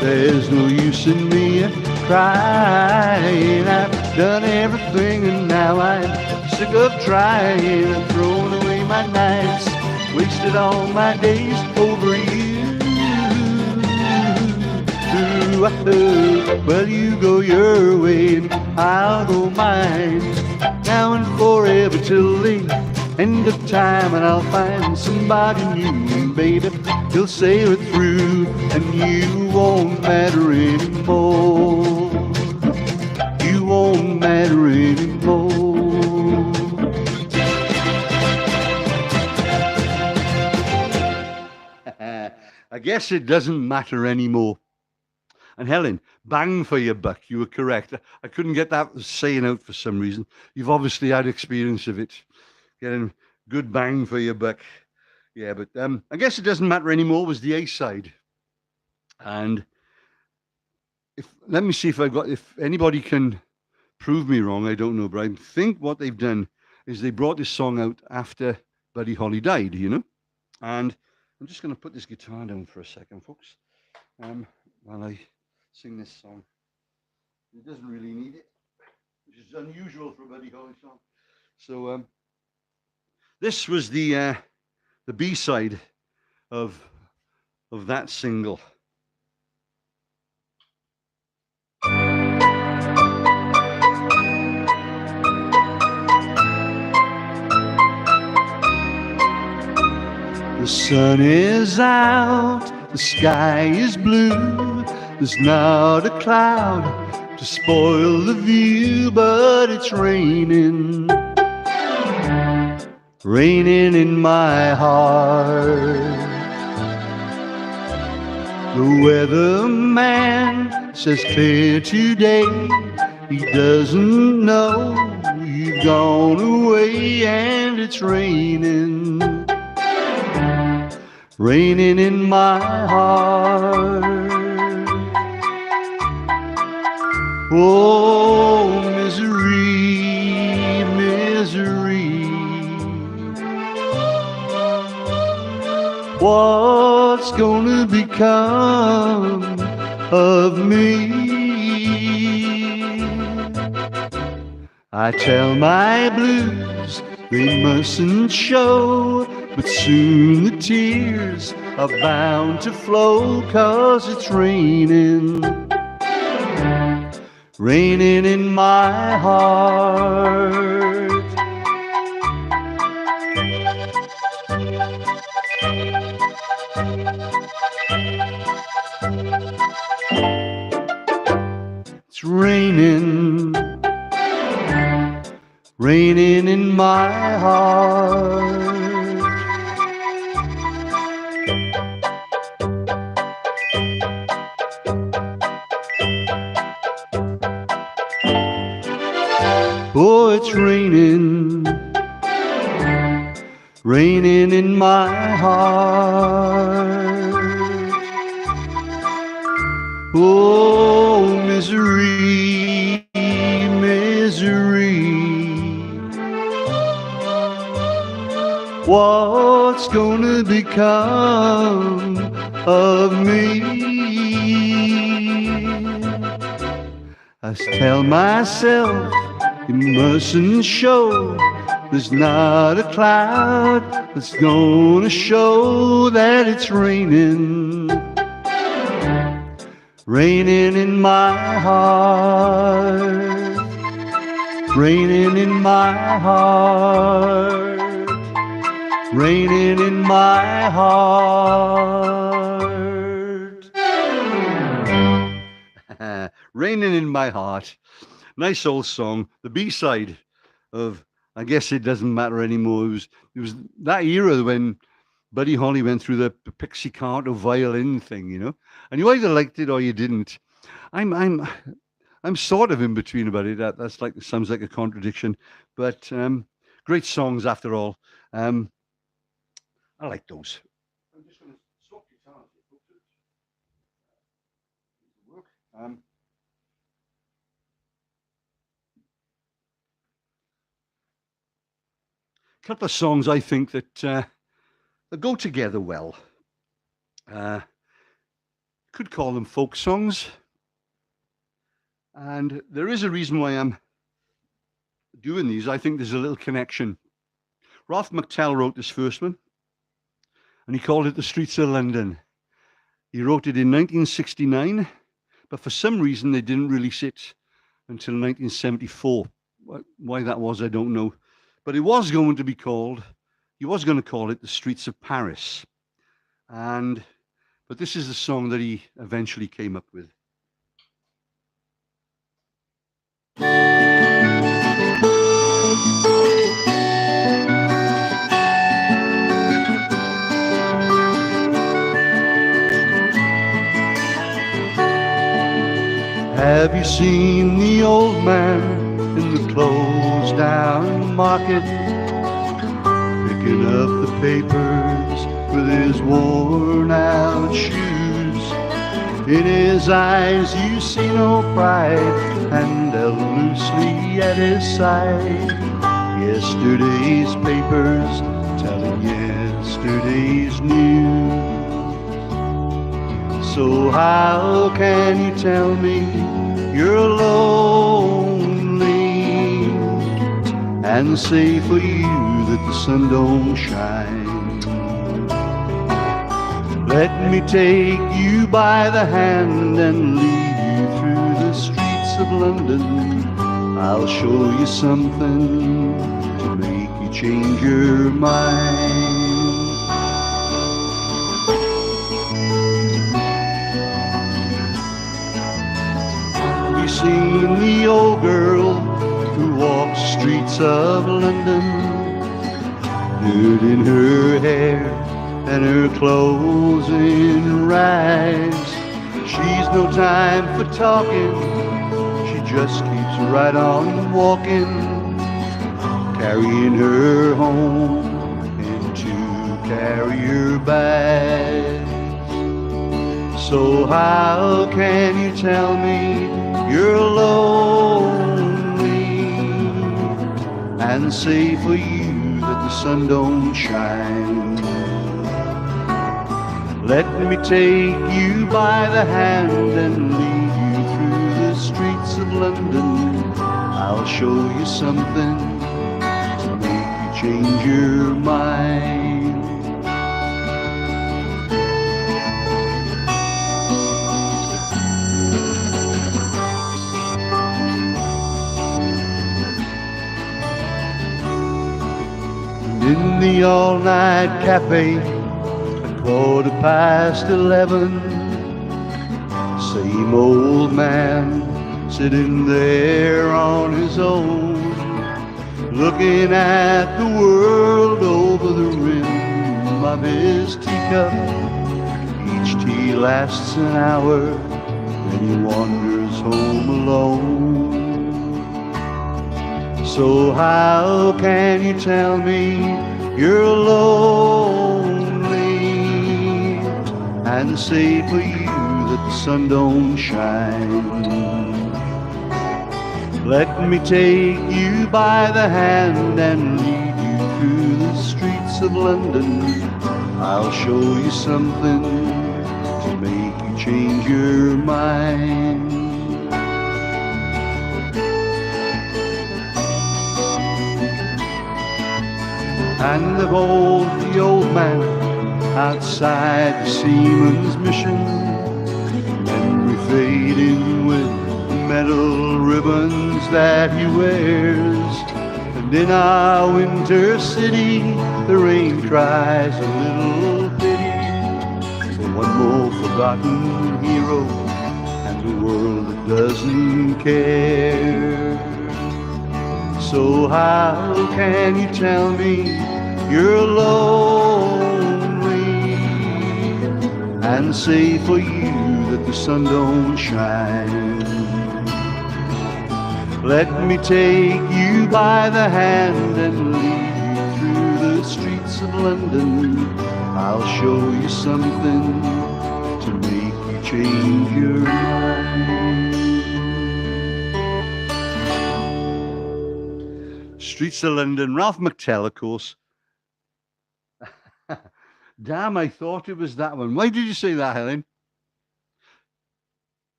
There's no use in me crying. I've done everything and now I'm sick of trying. I've thrown away my nights, wasted all my days over you. Well, you go your way and I'll go mine, now and forever till the end of time. And I'll find somebody new, and baby, you'll say we're through, and you won't matter anymore. You won't matter anymore. I guess it doesn't matter anymore. And Helen, bang for your buck. You were correct. I couldn't get that saying out for some reason. You've obviously had experience of it. Getting good bang for your buck. Yeah, but I guess it doesn't matter anymore was the A side. And let me see if anybody can prove me wrong. I don't know, but I think what they've done is they brought this song out after Buddy Holly died, you know? And I'm just going to put this guitar down for a second, folks, while I sing this song. It doesn't really need it, which is unusual for a Buddy Holly song. So this was the B-side of that single. The sun is out, the sky is blue, there's not a cloud to spoil the view, but it's raining, raining in my heart. The weatherman says clear today, he doesn't know you've gone away, and it's raining, raining in my heart. Oh, misery, misery, what's gonna become of me? I tell my blues they mustn't show, but soon the tears are bound to flow, 'cause it's raining, raining in my heart. It's raining, raining in my heart. Oh, it's raining, raining in my heart. Oh, misery, misery, what's gonna become of me? I tell myself you mustn't show, there's not a cloud that's gonna show that it's raining, raining in my heart, raining in my heart, raining in my heart. Raining in my heart. Nice old song. The B-side of I Guess It Doesn't Matter Anymore. It was that era when Buddy Holly went through the pixie-carto violin thing, you know, and you either liked it or you didn't. I'm sort of in between about it. That's like, sounds like a contradiction, but great songs after all. I like those. I'm just going to swap guitars. Couple of songs I think that go together well. Could call them folk songs, and there is a reason why I'm doing these. I think there's a little connection. Ralph McTell wrote this first one, and he called it The Streets of London. He wrote it in 1969, but for some reason they didn't release it until 1974. Why that was, I don't know. But it was going to be called, he was going to call it The Streets of Paris. But this is the song that he eventually came up with. Have you seen the old man in the closed down market, picking up the papers with his worn out shoes? In his eyes you see no pride, and held loosely at his side yesterday's papers telling yesterday's news. So how can you tell me you're lonely and say for you that the sun don't shine? Let me take you by the hand and lead you through the streets of London. I'll show you something to make you change your mind. Have you seen the old girl who walks the streets of London? Dirt in her hair and her clothes in rags. She's no time for talking, she just keeps right on walking, carrying her home in two carrier bags. So how can you tell me you're lonely and say for you that the sun don't shine? Let me take you by the hand and lead you through the streets of London. I'll show you something to make you change your mind. And in the all-night cafe, 11:15, same old man sitting there on his own, looking at the world over the rim of his teacup. Each tea lasts an hour, then he wanders home alone. So how can you tell me you're alone and say for you that the sun don't shine? Let me take you by the hand and lead you through the streets of London. I'll show you something to make you change your mind. And they hold the old man outside the Seaman's Mission, memory fading with the metal ribbons that he wears. And in our winter city, the rain cries a little pity for one more forgotten hero and the world that doesn't care. So how can you tell me you're lonely and say for you that the sun don't shine? Let me take you by the hand and lead you through the streets of London. I'll show you something to make you change your mind. Streets of London, Ralph McTell, of course. Damn, I thought it was that one. Why did you say that, Helen?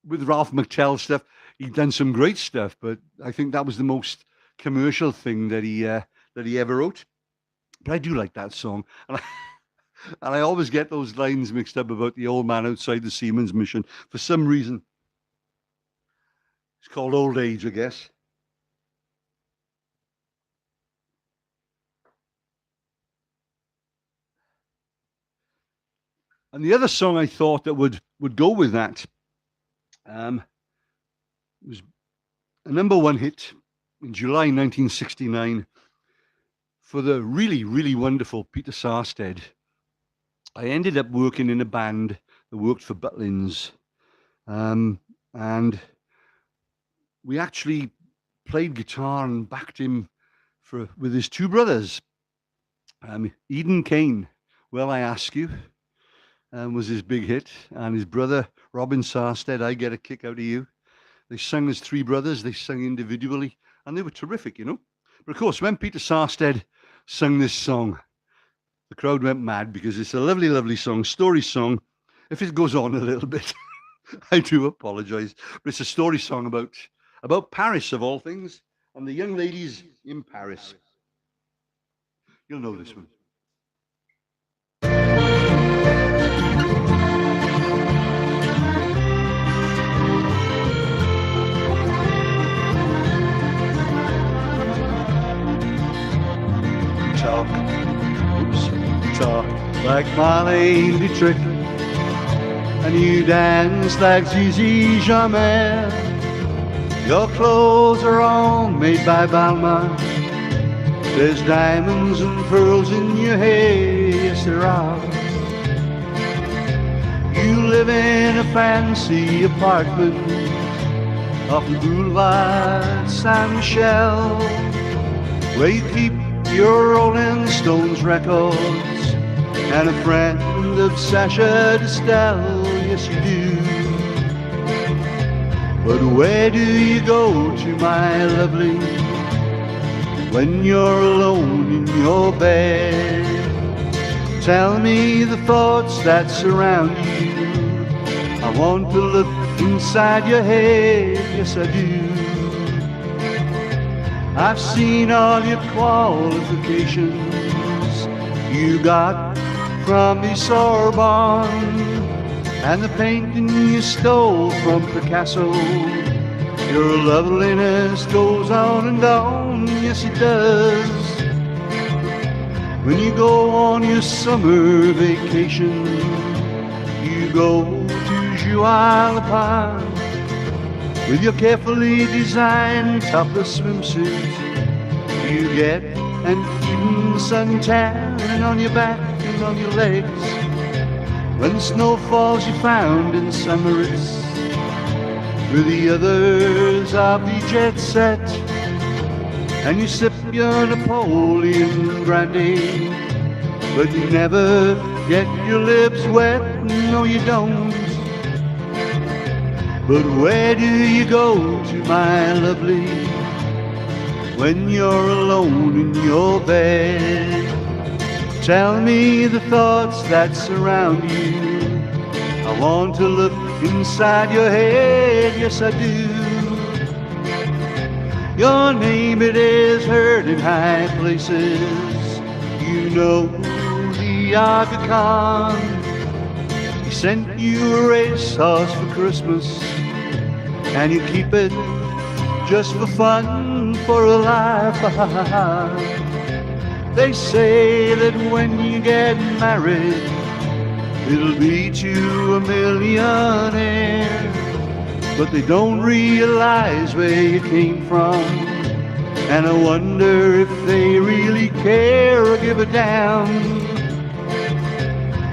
With Ralph McTell stuff, he'd done some great stuff, but I think that was the most commercial thing that he ever wrote. But I do like that song, and I always get those lines mixed up about the old man outside the Seaman's Mission for some reason. It's called Old Age, I guess. And the other song I thought that would go with that was a #1 hit in July 1969 for the really, really wonderful Peter Sarstedt. I ended up working in a band that worked for Butlins, and we actually played guitar and backed him with his two brothers. Eden Kane, Well, I Ask You, was his big hit, and his brother Robin Sarstedt, I Get a Kick Out of You. They sung as three brothers, they sung individually, and they were terrific, you know. But of course, when Peter Sarstedt sung this song, the crowd went mad because it's a lovely, lovely song, story song If it goes on a little bit, I do apologize. But it's a story song about Paris, of all things, and the young ladies in Paris. You'll know this one. Talk, oops, talk like Marlene Dietrich, and you dance like Zizi Jamais. Your clothes are all made by Balmain. There's diamonds and pearls in your hair, yes there are. You live in a fancy apartment off the Boulevard Saint-Michel, where you keep your Rolling Stones records and a friend of Sacha Distel, yes you do. But where do you go to, my lovely, when you're alone in your bed? Tell me the thoughts that surround you. I want to look inside your head, yes I do. I've seen all your qualifications you got from the Sorbonne, and the painting you stole from Picasso. Your loveliness goes on and on, yes it does. When you go on your summer vacation, you go to Juan-les-Pins with your carefully designed topless swimsuit. You get an even suntan on your back and on your legs. When the snow falls, you found in St. Moritz with the others of the jet set, and you sip your Napoleon brandy, but you never get your lips wet, no you don't. But where do you go to, my lovely, when you're alone in your bed? Tell me the thoughts that surround you. I want to look inside your head, yes I do. Your name it is heard in high places. You know the Aga Khan. He sent you a racehorse for Christmas, and you keep it just for fun, for a life. They say that when you get married, it'll be to a millionaire, but they don't realize where you came from, and I wonder if they really care or give a damn.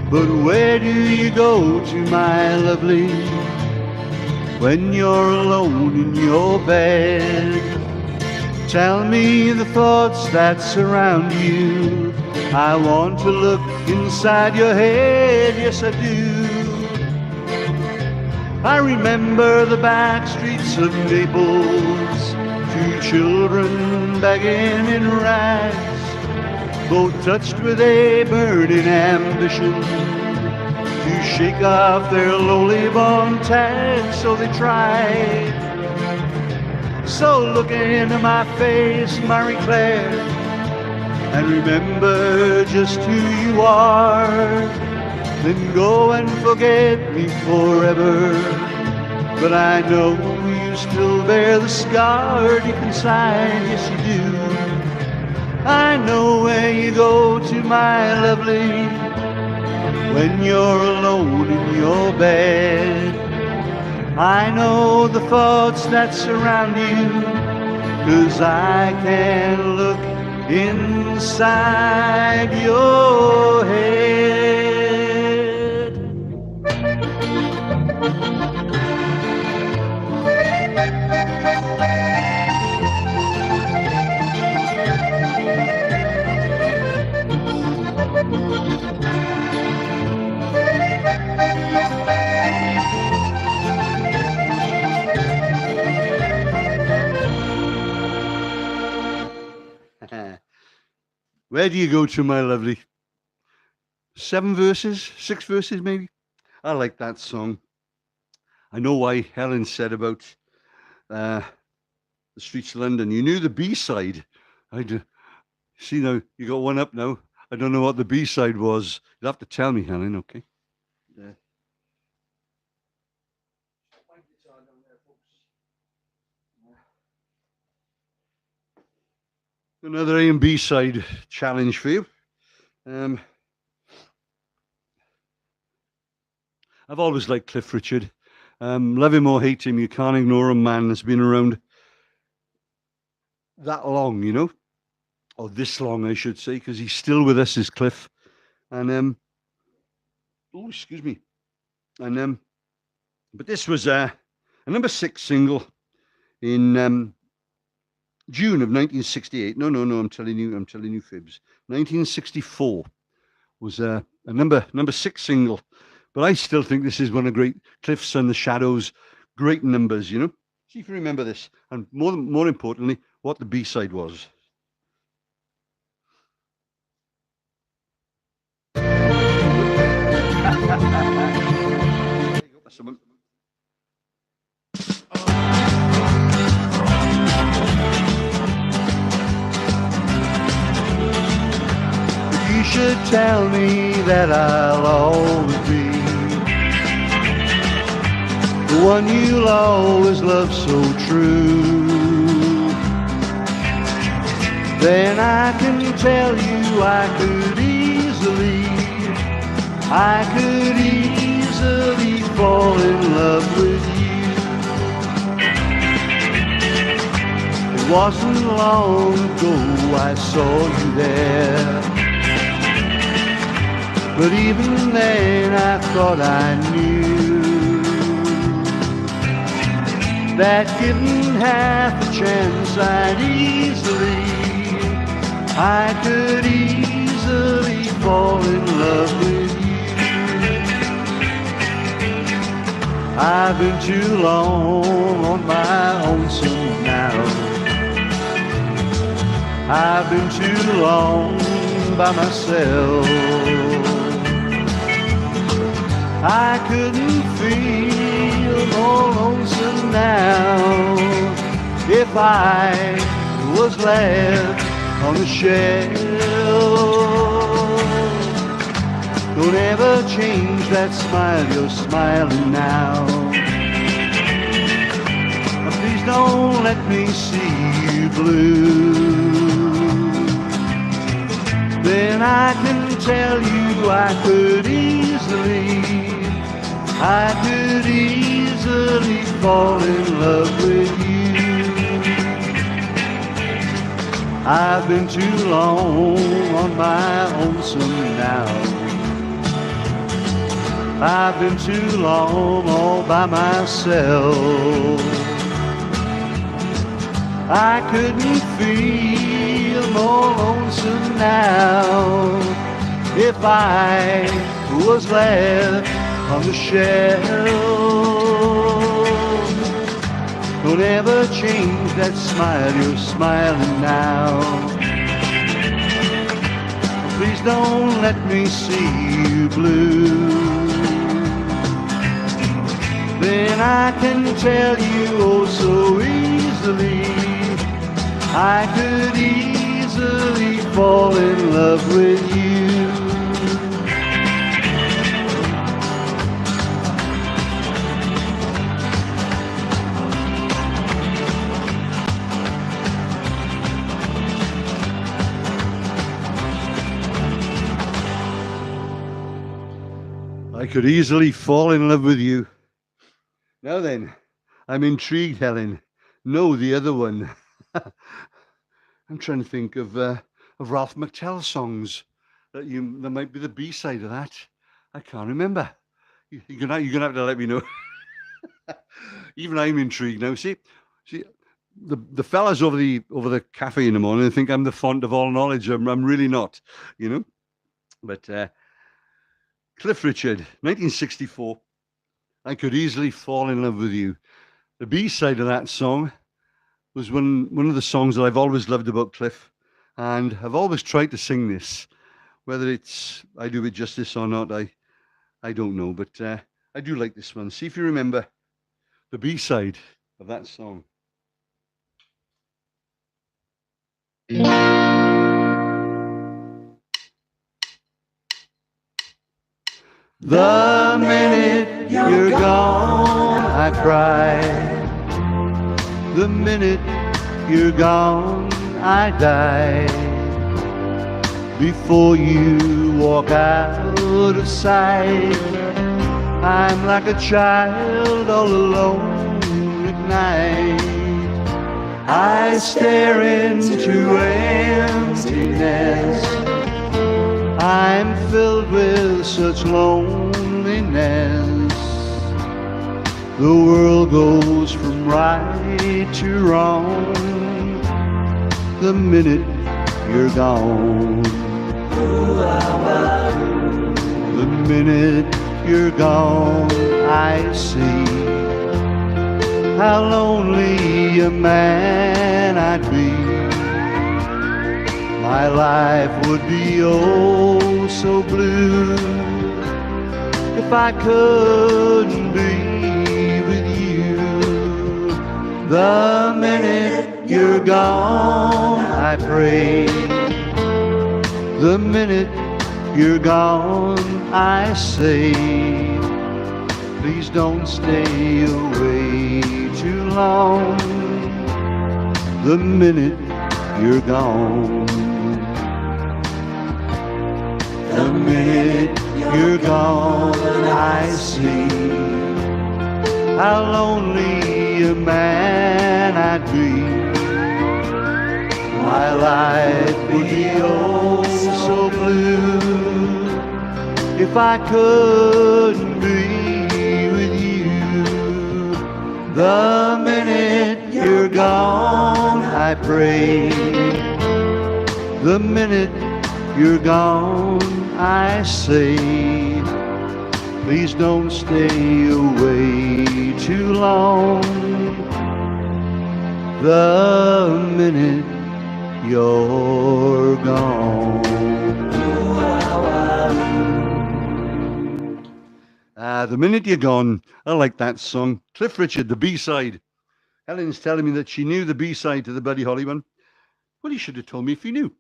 But where do you go to, my lovely, when you're alone in your bed? Tell me the thoughts that surround you. I want to look inside your head, yes I do. I remember the back streets of Naples, two children begging in rags, both touched with a burning ambition to shake off their lowly born tags, so they tried. So look into my face, Marie-Claire, and remember just who you are. Then go and forget me forever, but I know you still bear the scar deep inside, yes you do. I know where you go to, my lovely, when you're alone in your bed. I know the thoughts that surround you, 'cause I can look inside your head. Where do you go to, my lovely? 7 verses, 6 verses maybe. I like that song. I know why Helen said about the Streets of London. You knew the B-side. I do. See now, you got one up now. I don't know what the B-side was. You'll have to tell me, Helen, okay? Yeah. Another A and B side challenge for you. I've always liked Cliff Richard. Love him or hate him, you can't ignore a man that's been around that long, you know, or this long, I should say, because he's still with us, is Cliff. And oh, excuse me. And but this was a number 6 single in June of 1968. No, I'm telling you fibs. 1964 was a number 6 single. But I still think this is one of great Cliff's and the Shadows' great numbers, you know. See if you remember this. And more importantly, what the B-side was. You should tell me that I'll always be the one you'll always love so true. Then I can tell you I could easily fall in love with you. It wasn't long ago I saw you there, but even then I thought I knew that given half a chance I could easily fall in love with you. I've been too long on my lonesome now. I've been too long by myself. I couldn't feel more lonesome now if I was left on the shelf. Don't ever change that smile you're smiling now. Please don't let me see you blue. Then I can tell you I could easily fall in love with you. I've been too long on my lonesome now. I've been too long all by myself. I couldn't feel more lonesome now if I was left on the shelf. Don't ever change that smile you're smiling now. Please don't let me see you blue. Then I can tell you oh so easily I could easily fall in love with you. I could easily fall in love with you. Now then, I'm intrigued, Helen. No, the other one. I'm trying to think of Ralph McTell songs that might be the B-side of that. I can't remember. You're gonna have to let me know. Even I'm intrigued now. See, the fellas over the cafe in the morning think I'm the font of all knowledge. I'm really not, you know. But Cliff Richard, 1964. I could easily fall in love with you. The B-side of that song was one of the songs that I've always loved about Cliff, and I've always tried to sing this. Whether I do it justice or not, I don't know. But I do like this one. See if you remember the B-side of that song. The minute you're gone, I cry. The minute you're gone, I die. Before you walk out of sight, I'm like a child all alone at night. I stare into emptiness. I'm filled with such loneliness. The world goes from right to wrong the minute you're gone. The minute you're gone, I see how lonely a man I'd be. My life would be oh so blue if I couldn't be with you. The minute you're gone, I pray. The minute you're gone, I say, please don't stay away too long. The minute you're gone. The minute you're gone, I see how lonely a man I'd be. My life would be oh so blue if I couldn't be with you. The minute you're gone, I pray. The minute you're gone, I say, please don't stay away too long. The minute you're gone. The minute you're gone. I like that song. Cliff Richard, the B-side. Helen's telling me that she knew the B-side to the Buddy Holly one. Well, you should have told me if you knew.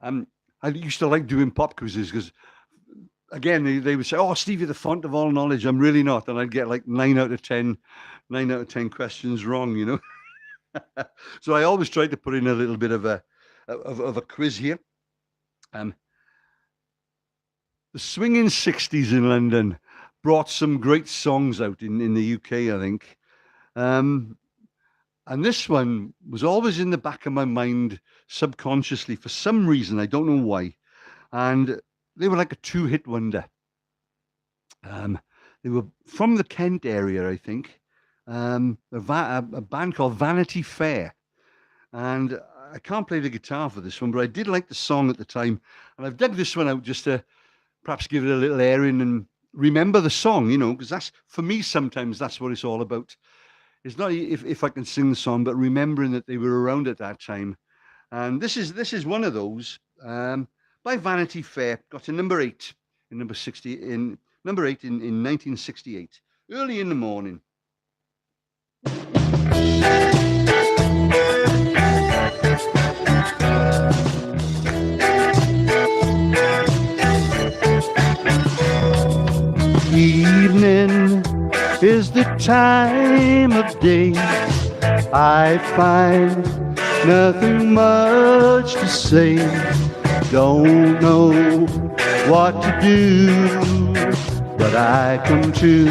I used to like doing pop quizzes because, again, they would say, "Oh, Steve, you're the font of all knowledge." I'm really not, and I'd get like 9 out of 10 questions wrong, you know. So I always tried to put in a little bit of a quiz here. The swinging 60s in London brought some great songs out in the UK, I think. And this one was always in the back of my mind subconsciously for some reason. I don't know why. And they were like a 2-hit wonder. They were from the Kent area, I think. A band called Vanity Fair. And I can't play the guitar for this one, but I did like the song at the time. And I've dug this one out just to perhaps give it a little airing and remember the song, you know, because that's, for me, sometimes that's what it's all about. It's not if I can sing the song, but remembering that they were around at that time. And this is one of those by Vanity Fair. Got to number 8 in number 8 in 1968. Early in the morning. Evening is the time of day I find nothing much to say. Don't know what to do, but I come to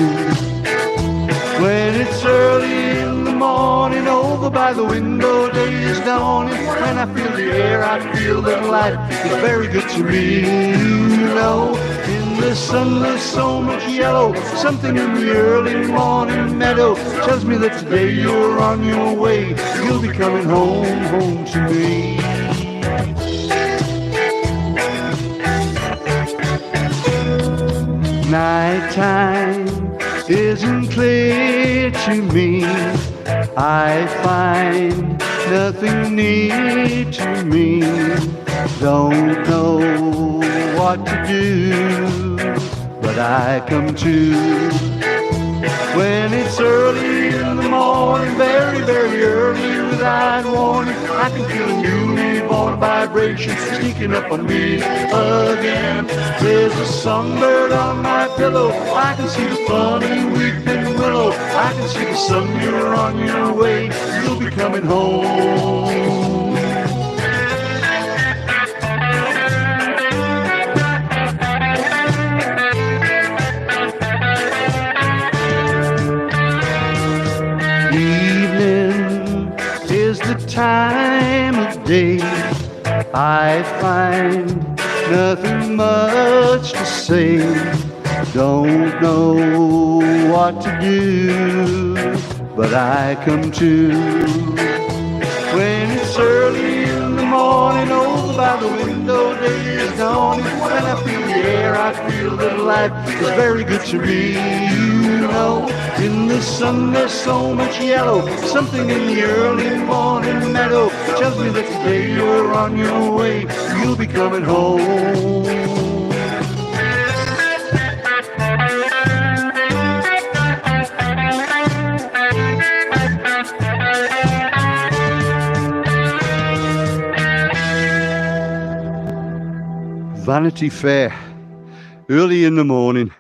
when it's early in the morning. Over by the window, day is dawning. When I feel the air, I feel the light. It's very good to me, you know. In the sun there's so much yellow. Something in the early morning meadow tells me that today you're on your way. You'll be coming home to me. Nighttime isn't clear to me. I find nothing near to me. Don't know what to do, but but I come to when it's early in the morning, very, very early, without warning. I can feel a newly born vibration sneaking up on me again. There's a songbird on my pillow. I can see the funny weeping willow. I can see the sun, you're on your way. You'll be coming home. Evening is the time of day. I find nothing much to say. Don't know what to do, but I come to when it's early in the morning. Over by the window, day is dawning. When I feel the air, I feel that life is very good to me. You know, in the sun there's so much yellow. Something in the early morning meadow tells me that today you're on your way. You'll be coming home. Vanity Fair, early in the morning.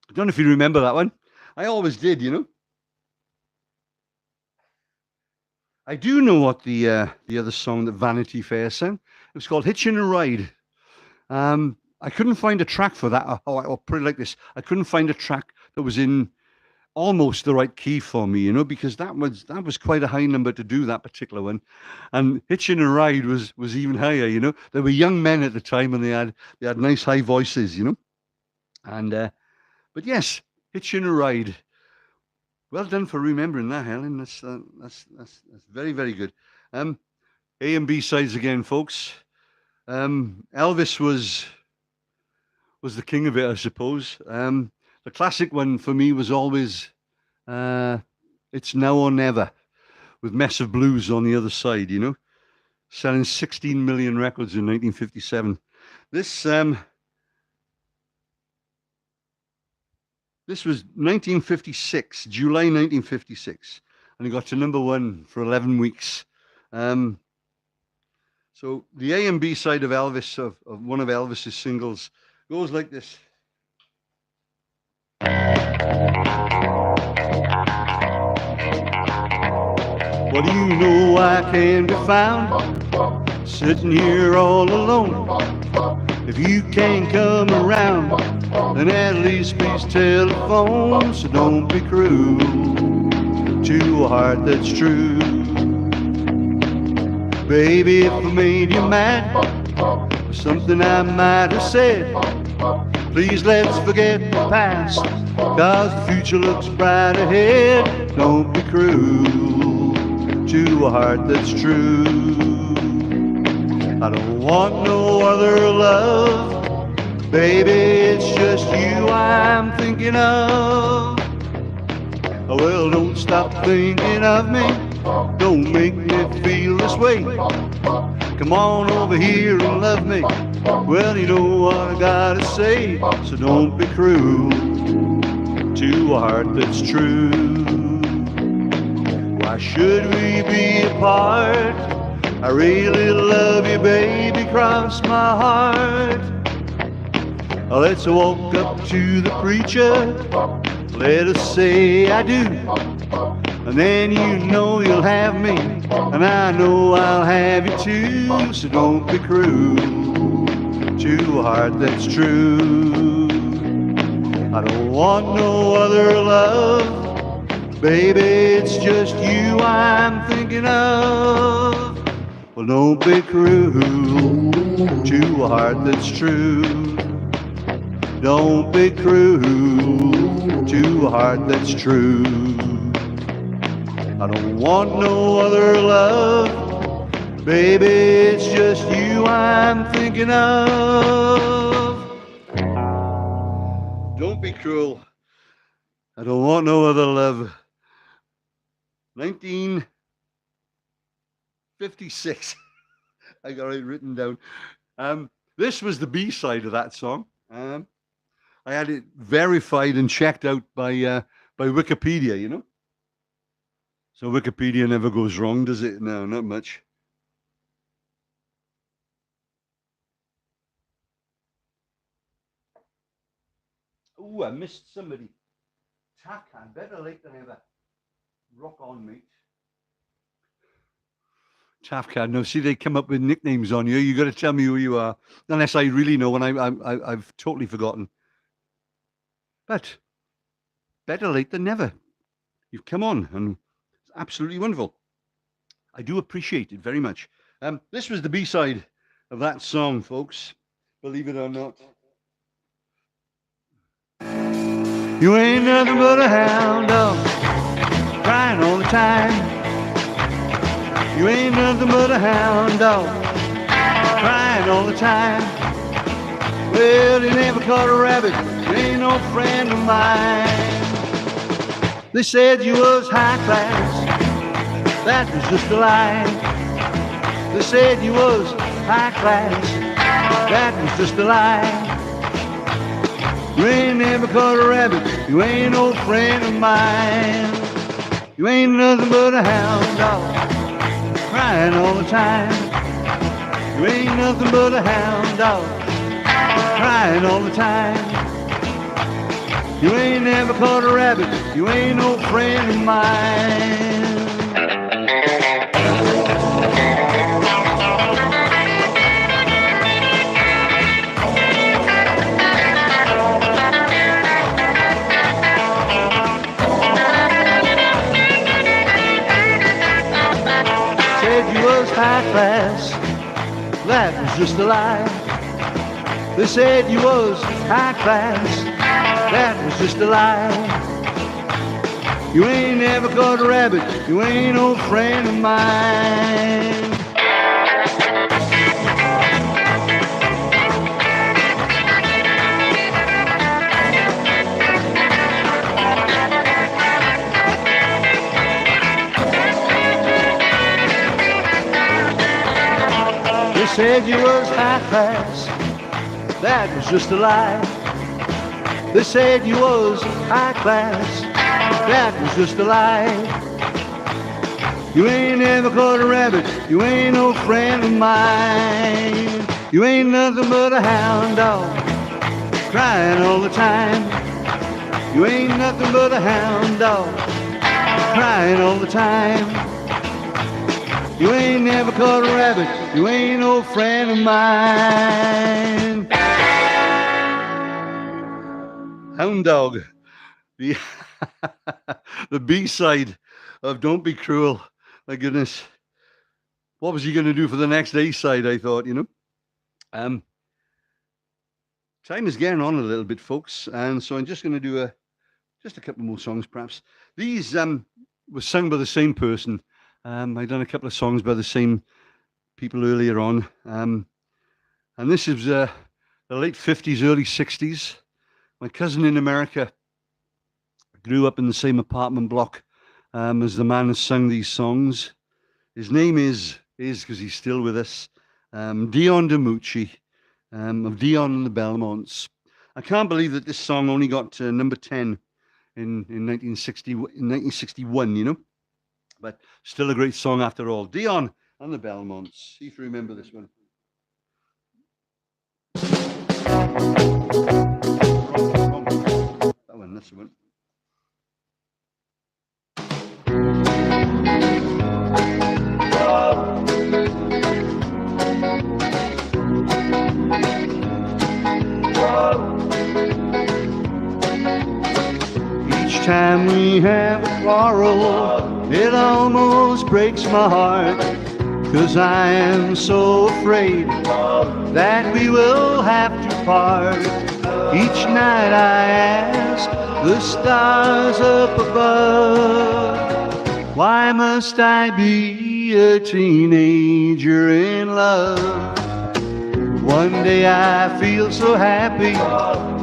I don't know if you remember that one. I always did, you know. I do know what the other song that Vanity Fair sang. It was called Hitching a Ride. I couldn't find a track for that. I'll put it like this. I couldn't find a track that was in almost the right key for me, you know, because that was quite a high number to do that particular one. And Hitching a Ride was even higher, you know. They were young men at the time and they had nice high voices, you know. And but yes, Hitching a Ride. Well done for remembering that, Helen. That's very, very good. A and B sides again, folks. Elvis was the king of it, I suppose. The classic one for me was always It's Now or Never, with Mess of Blues on the other side, you know, selling 16 million records in 1957. This was 1956, July 1956, and it got to #1 for 11 weeks. So the A and B side of Elvis, of one of Elvis's singles, goes like this. Well, you know I can be found sitting here all alone. If you can't come around, then at least please telephone. So don't be cruel to a heart that's true. Baby, if I made you mad for something I might have said, please let's forget the past, 'cause the future looks bright ahead. Don't be cruel to a heart that's true. I don't want no other love, baby, it's just you I'm thinking of. Well, don't stop thinking of me, don't make me feel this way. Come on over here and love me, well, you know what I gotta say. So don't be cruel to a heart that's true. Why should we be apart? I really love you, baby, cross my heart. Let's walk up to the preacher, let us say I do, and then you know you'll have me, and I know I'll have you too. So don't be cruel to a heart that's true. I don't want no other love, baby, it's just you I'm thinking of. Well, don't be cruel to a heart that's true. Don't be cruel to a heart that's true. I don't want no other love, baby, it's just you I'm thinking of. Don't be cruel. I don't want no other love. 1956. I got it written down. This was the B side of that song. I had it verified and checked out by Wikipedia, you know. So Wikipedia never goes wrong, does it? No, not much. Oh, I missed somebody. Takan, better late than ever. Rock on, mate. Tafcan. No, see, they come up with nicknames on you. You got to tell me who you are, unless I really know, and I've totally forgotten. But better late than never. You've come on, and it's absolutely wonderful. I do appreciate it very much. This was the B-side of that song, folks. Believe it or not. You ain't nothing but a hound dog, crying all the time. You ain't nothing but a hound dog, crying all the time. Well, you never caught a rabbit, you ain't no friend of mine. They said you was high class, that was just a lie. They said you was high class, that was just a lie. You ain't never caught a rabbit, you ain't no friend of mine. You ain't nothing but a hound dog, crying all the time. You ain't nothing but a hound dog, crying all the time. You ain't never caught a rabbit, you ain't no friend of mine. High class, that was just a lie. They said you was high class, that was just a lie. You ain't never caught a rabbit, you ain't no friend of mine. They said you was high class, that was just a lie. They said you was high class, that was just a lie. You ain't never caught a rabbit, you ain't no friend of mine. You ain't nothing but a hound dog, crying all the time. You ain't nothing but a hound dog, crying all the time. You ain't never caught a rabbit, you ain't no friend of mine. Hound Dog, the, the B-side of Don't Be Cruel. My goodness. What was he going to do for the next A-side, I thought, you know? Time is getting on a little bit, folks, and so I'm just going to do just a couple more songs, perhaps. These were sung by the same person. I've done a couple of songs by the same people earlier on. And this is the late 50s, early 60s. My cousin in America grew up in the same apartment block as the man who sung these songs. His name is because he's still with us, Dion DiMucci, of Dion and the Belmonts. I can't believe that this song only got to number 10 in 1961, you know? But still a great song after all. Dion and the Belmonts. See if you remember this one. That one, that's the one. Each time we have a quarrel, it almost breaks my heart, 'cause I am so afraid that we will have to part. Each night I ask the stars up above, why must I be a teenager in love? One day I feel so happy,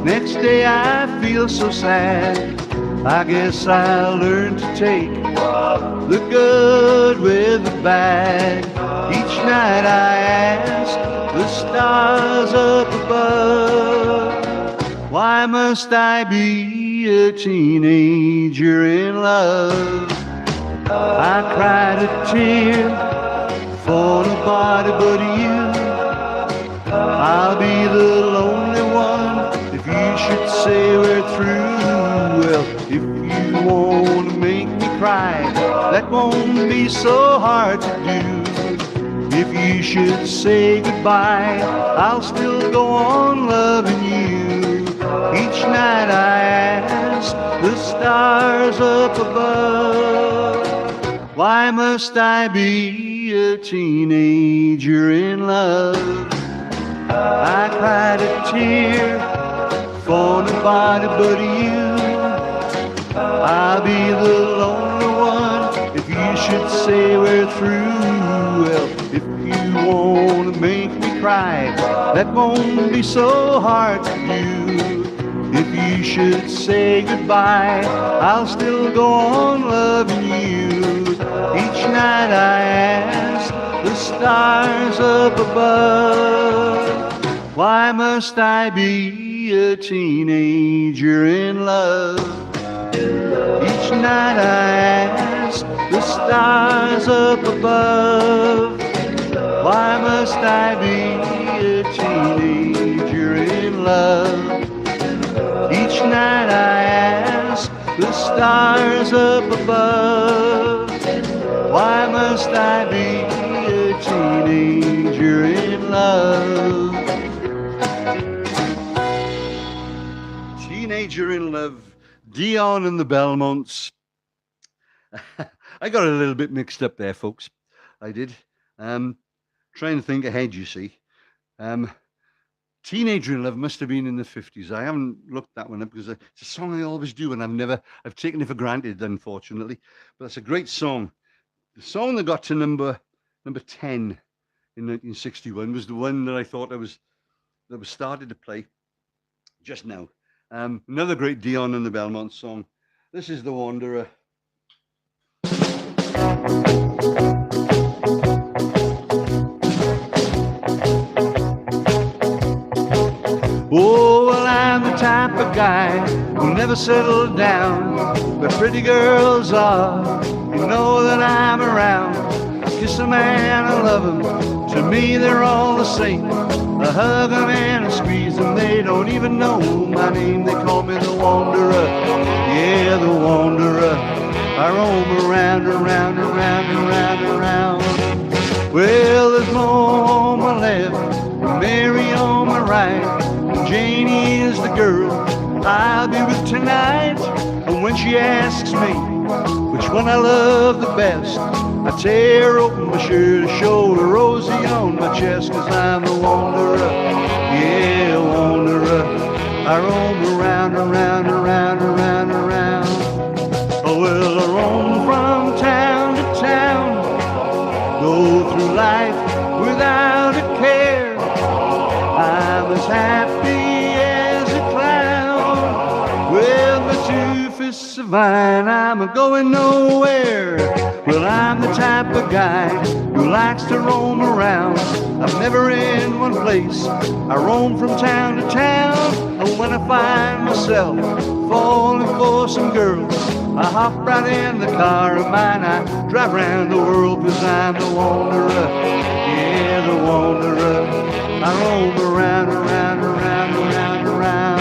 next day I feel so sad. I guess I'll learn to take the good with the bad. Each night I ask the stars up above, Why must I be a teenager in love? I cried a tear for nobody but you. I'll be the lonely one if you should say we're through. Well, if you want to make me cry, that won't be so hard to do. If you should say goodbye, I'll still go on loving you. Each night I ask the stars up above, why must I be a teenager in love? I cried a tear for nobody but you. I'll be the lonely one if you should say we're through. Well, if you want to make me cry, that won't be so hard to do. If you should say goodbye, I'll still go on loving you. Each night I ask the stars up above, why must I be a teenager in love? Each night I ask the stars up above, why must I be a teenager in love? Each night I ask the stars up above, why must I be a teenager in love? Teenager in Love, Dion and the Belmonts. I got a little bit mixed up there, folks. I did. Trying to think ahead, you see. Teenager in Love must have been in the 50s. I haven't looked that one up because it's a song I always do, and I've taken it for granted, unfortunately. But it's a great song. The song that got to number 10 in 1961 was the one that I thought that was started to play just now. Another great Dion and the Belmonts song. This is The Wanderer. Oh, well, I'm the type of guy who'll never settle down, but pretty girls are, you know that I'm around. I kiss a man, I love him, to me they're all the same. I hug them and I squeeze them, they don't even know my name. They call me the Wanderer, yeah, the Wanderer. I roam around, around, around, around, around. Well, there's Mo on my left, Mary on my right, and Janie is the girl I'll be with tonight. And when she asks me which one I love the best, I tear open my shirt to show the Rosie on my chest, 'cause I'm the Wanderer, yeah, Wanderer. I roam around, around, around, around, around. Oh, well, I roam from town to town, go through life without a care. I'm as happy as a clown with my two fists of iron. I'm going nowhere. Well, I'm the type of guy who likes to roam around. I'm never in one place. I roam from town to town. And when I find myself falling for some girls, I hop right in the car of mine. I drive around the world, 'cause I'm the Wanderer, yeah, the Wanderer. I roam around, around, around, around, around.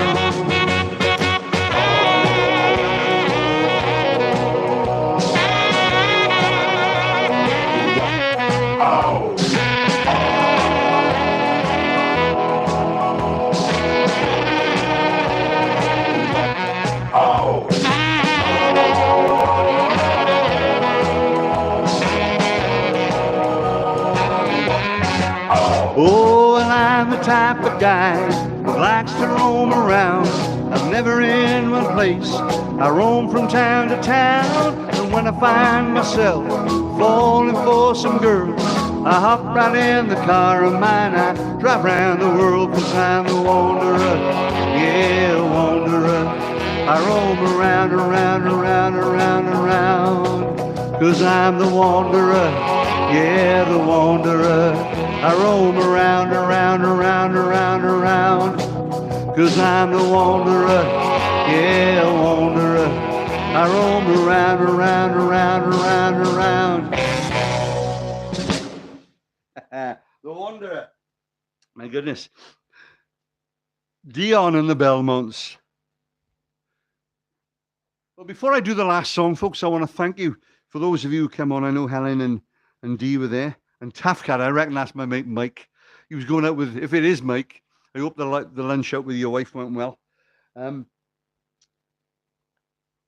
Oh, and I'm the type of guy who likes to roam around. I'm never in one place. I roam from town to town. And when I find myself falling for some girls, I hop right in the car of mine. I drive around the world, 'cause I'm the Wanderer, yeah, the Wanderer. I roam around, around, around, around, around, 'cause I'm the Wanderer, yeah, the Wanderer. I roam around, around, around, around, around, 'cause I'm the wanderer, yeah, a wanderer. I roam around, around, around, around, around. The wanderer. My goodness. Dion and the Belmonts. Well, before I do the last song, folks, I want to thank you for those of you who came on. I know Helen and Dee were there. And Taffcat, I reckon that's my mate Mike. He was going out with, if it is Mike, I hope the lunch out with your wife went well.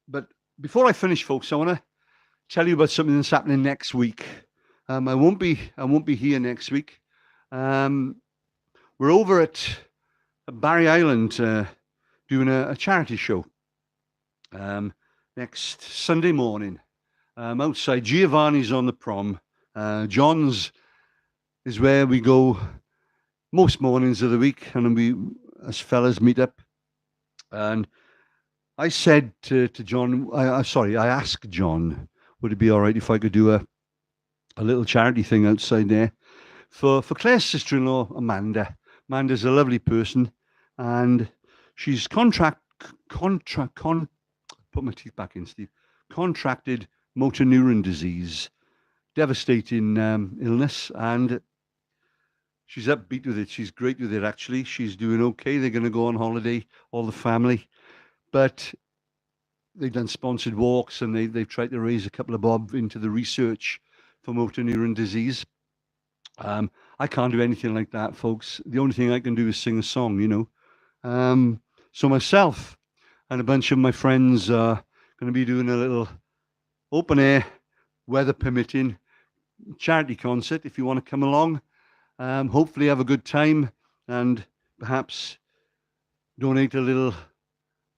But before I finish, folks, I want to tell you about something that's happening next week. I won't be here next week. We're over at Barry Island doing a charity show next Sunday morning. Outside Giovanni's on the prom. John's is where we go most mornings of the week, and we as fellas meet up. And I said to John, I asked John, would it be all right if I could do a little charity thing outside there for Claire's sister-in-law, Amanda. Amanda's a lovely person, and she's put my teeth back in, Steve, contracted motor neuron disease, devastating illness, and she's upbeat with it. She's great with it, actually. She's doing okay. They're going to go on holiday, all the family, but they've done sponsored walks, and they've tried to raise a couple of bob into the research for motor neuron disease. I can't do anything like that, folks. The only thing I can do is sing a song, you know. So myself and a bunch of my friends are going to be doing a little open air, weather permitting, charity concert. If you want to come along, hopefully have a good time and perhaps donate a little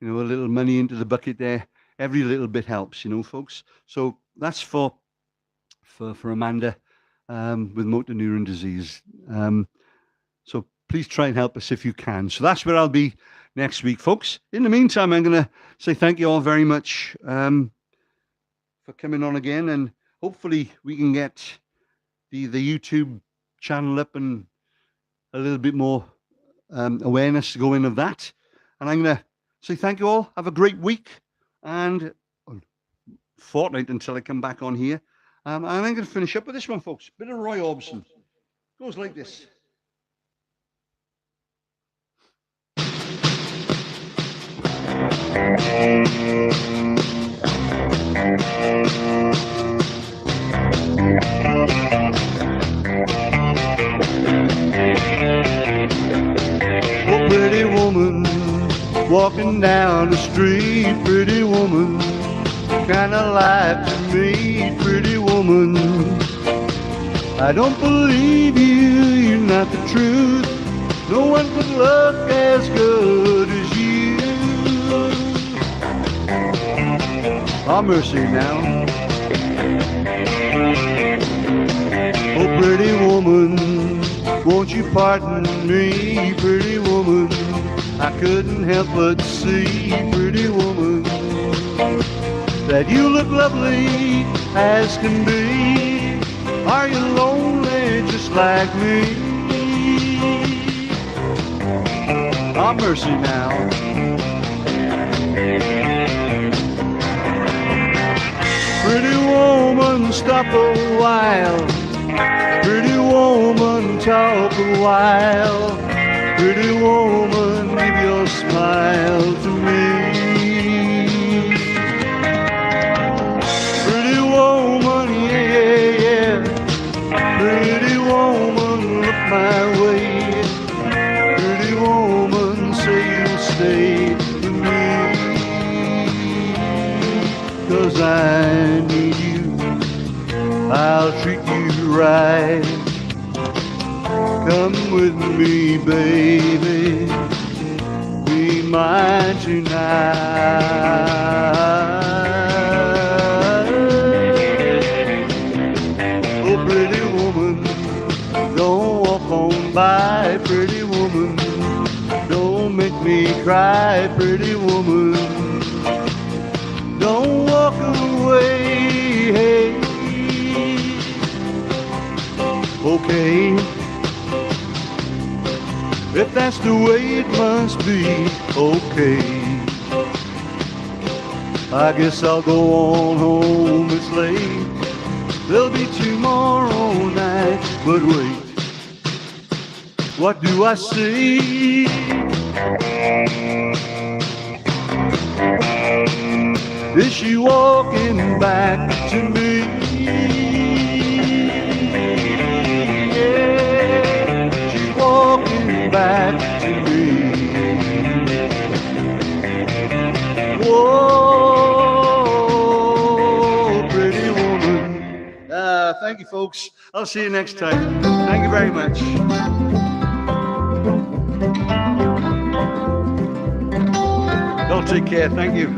money into the bucket there. Every little bit helps, you know, folks. So that's for Amanda with motor neuron disease. So please try and help us if you can. So that's where I'll be next week, folks. In the meantime, I'm going to say thank you all very much for coming on again, and hopefully we can get the YouTube channel up and a little bit more awareness going of that. And I'm going to say thank you all. Have a great week and fortnight until I come back on here. And I'm going to finish up with this one, folks. Bit of Roy Orbison. Goes like this. Oh, pretty woman, walking down the street, pretty woman, kinda lied to me, pretty woman. I don't believe you, you're not the truth. No one could look as good as you. Oh, mercy now. Oh, pretty woman, won't you pardon me, pretty woman. I couldn't help but see, pretty woman, that you look lovely as can be. Are you lonely just like me? Oh, mercy now. Pretty woman, stop a while. Pretty woman, talk a while. Pretty woman, give your smile to me. Pretty woman, yeah, yeah. Pretty woman, look my way. Pretty woman, say you'll stay with me. 'Cause I need you, I'll treat you right. Come with me, baby, be mine tonight. Oh, pretty woman, don't walk on by, pretty woman, don't make me cry, pretty woman, don't walk away, hey. Okay. If that's the way it must be, okay. I guess I'll go on home, it's late. There'll be tomorrow night, but wait, what do I see? Is she walking back to me? Yeah, she's walking back to me. Whoa, pretty woman. Thank you, folks. I'll see you next time. Thank you very much. Y'all take care. Thank you.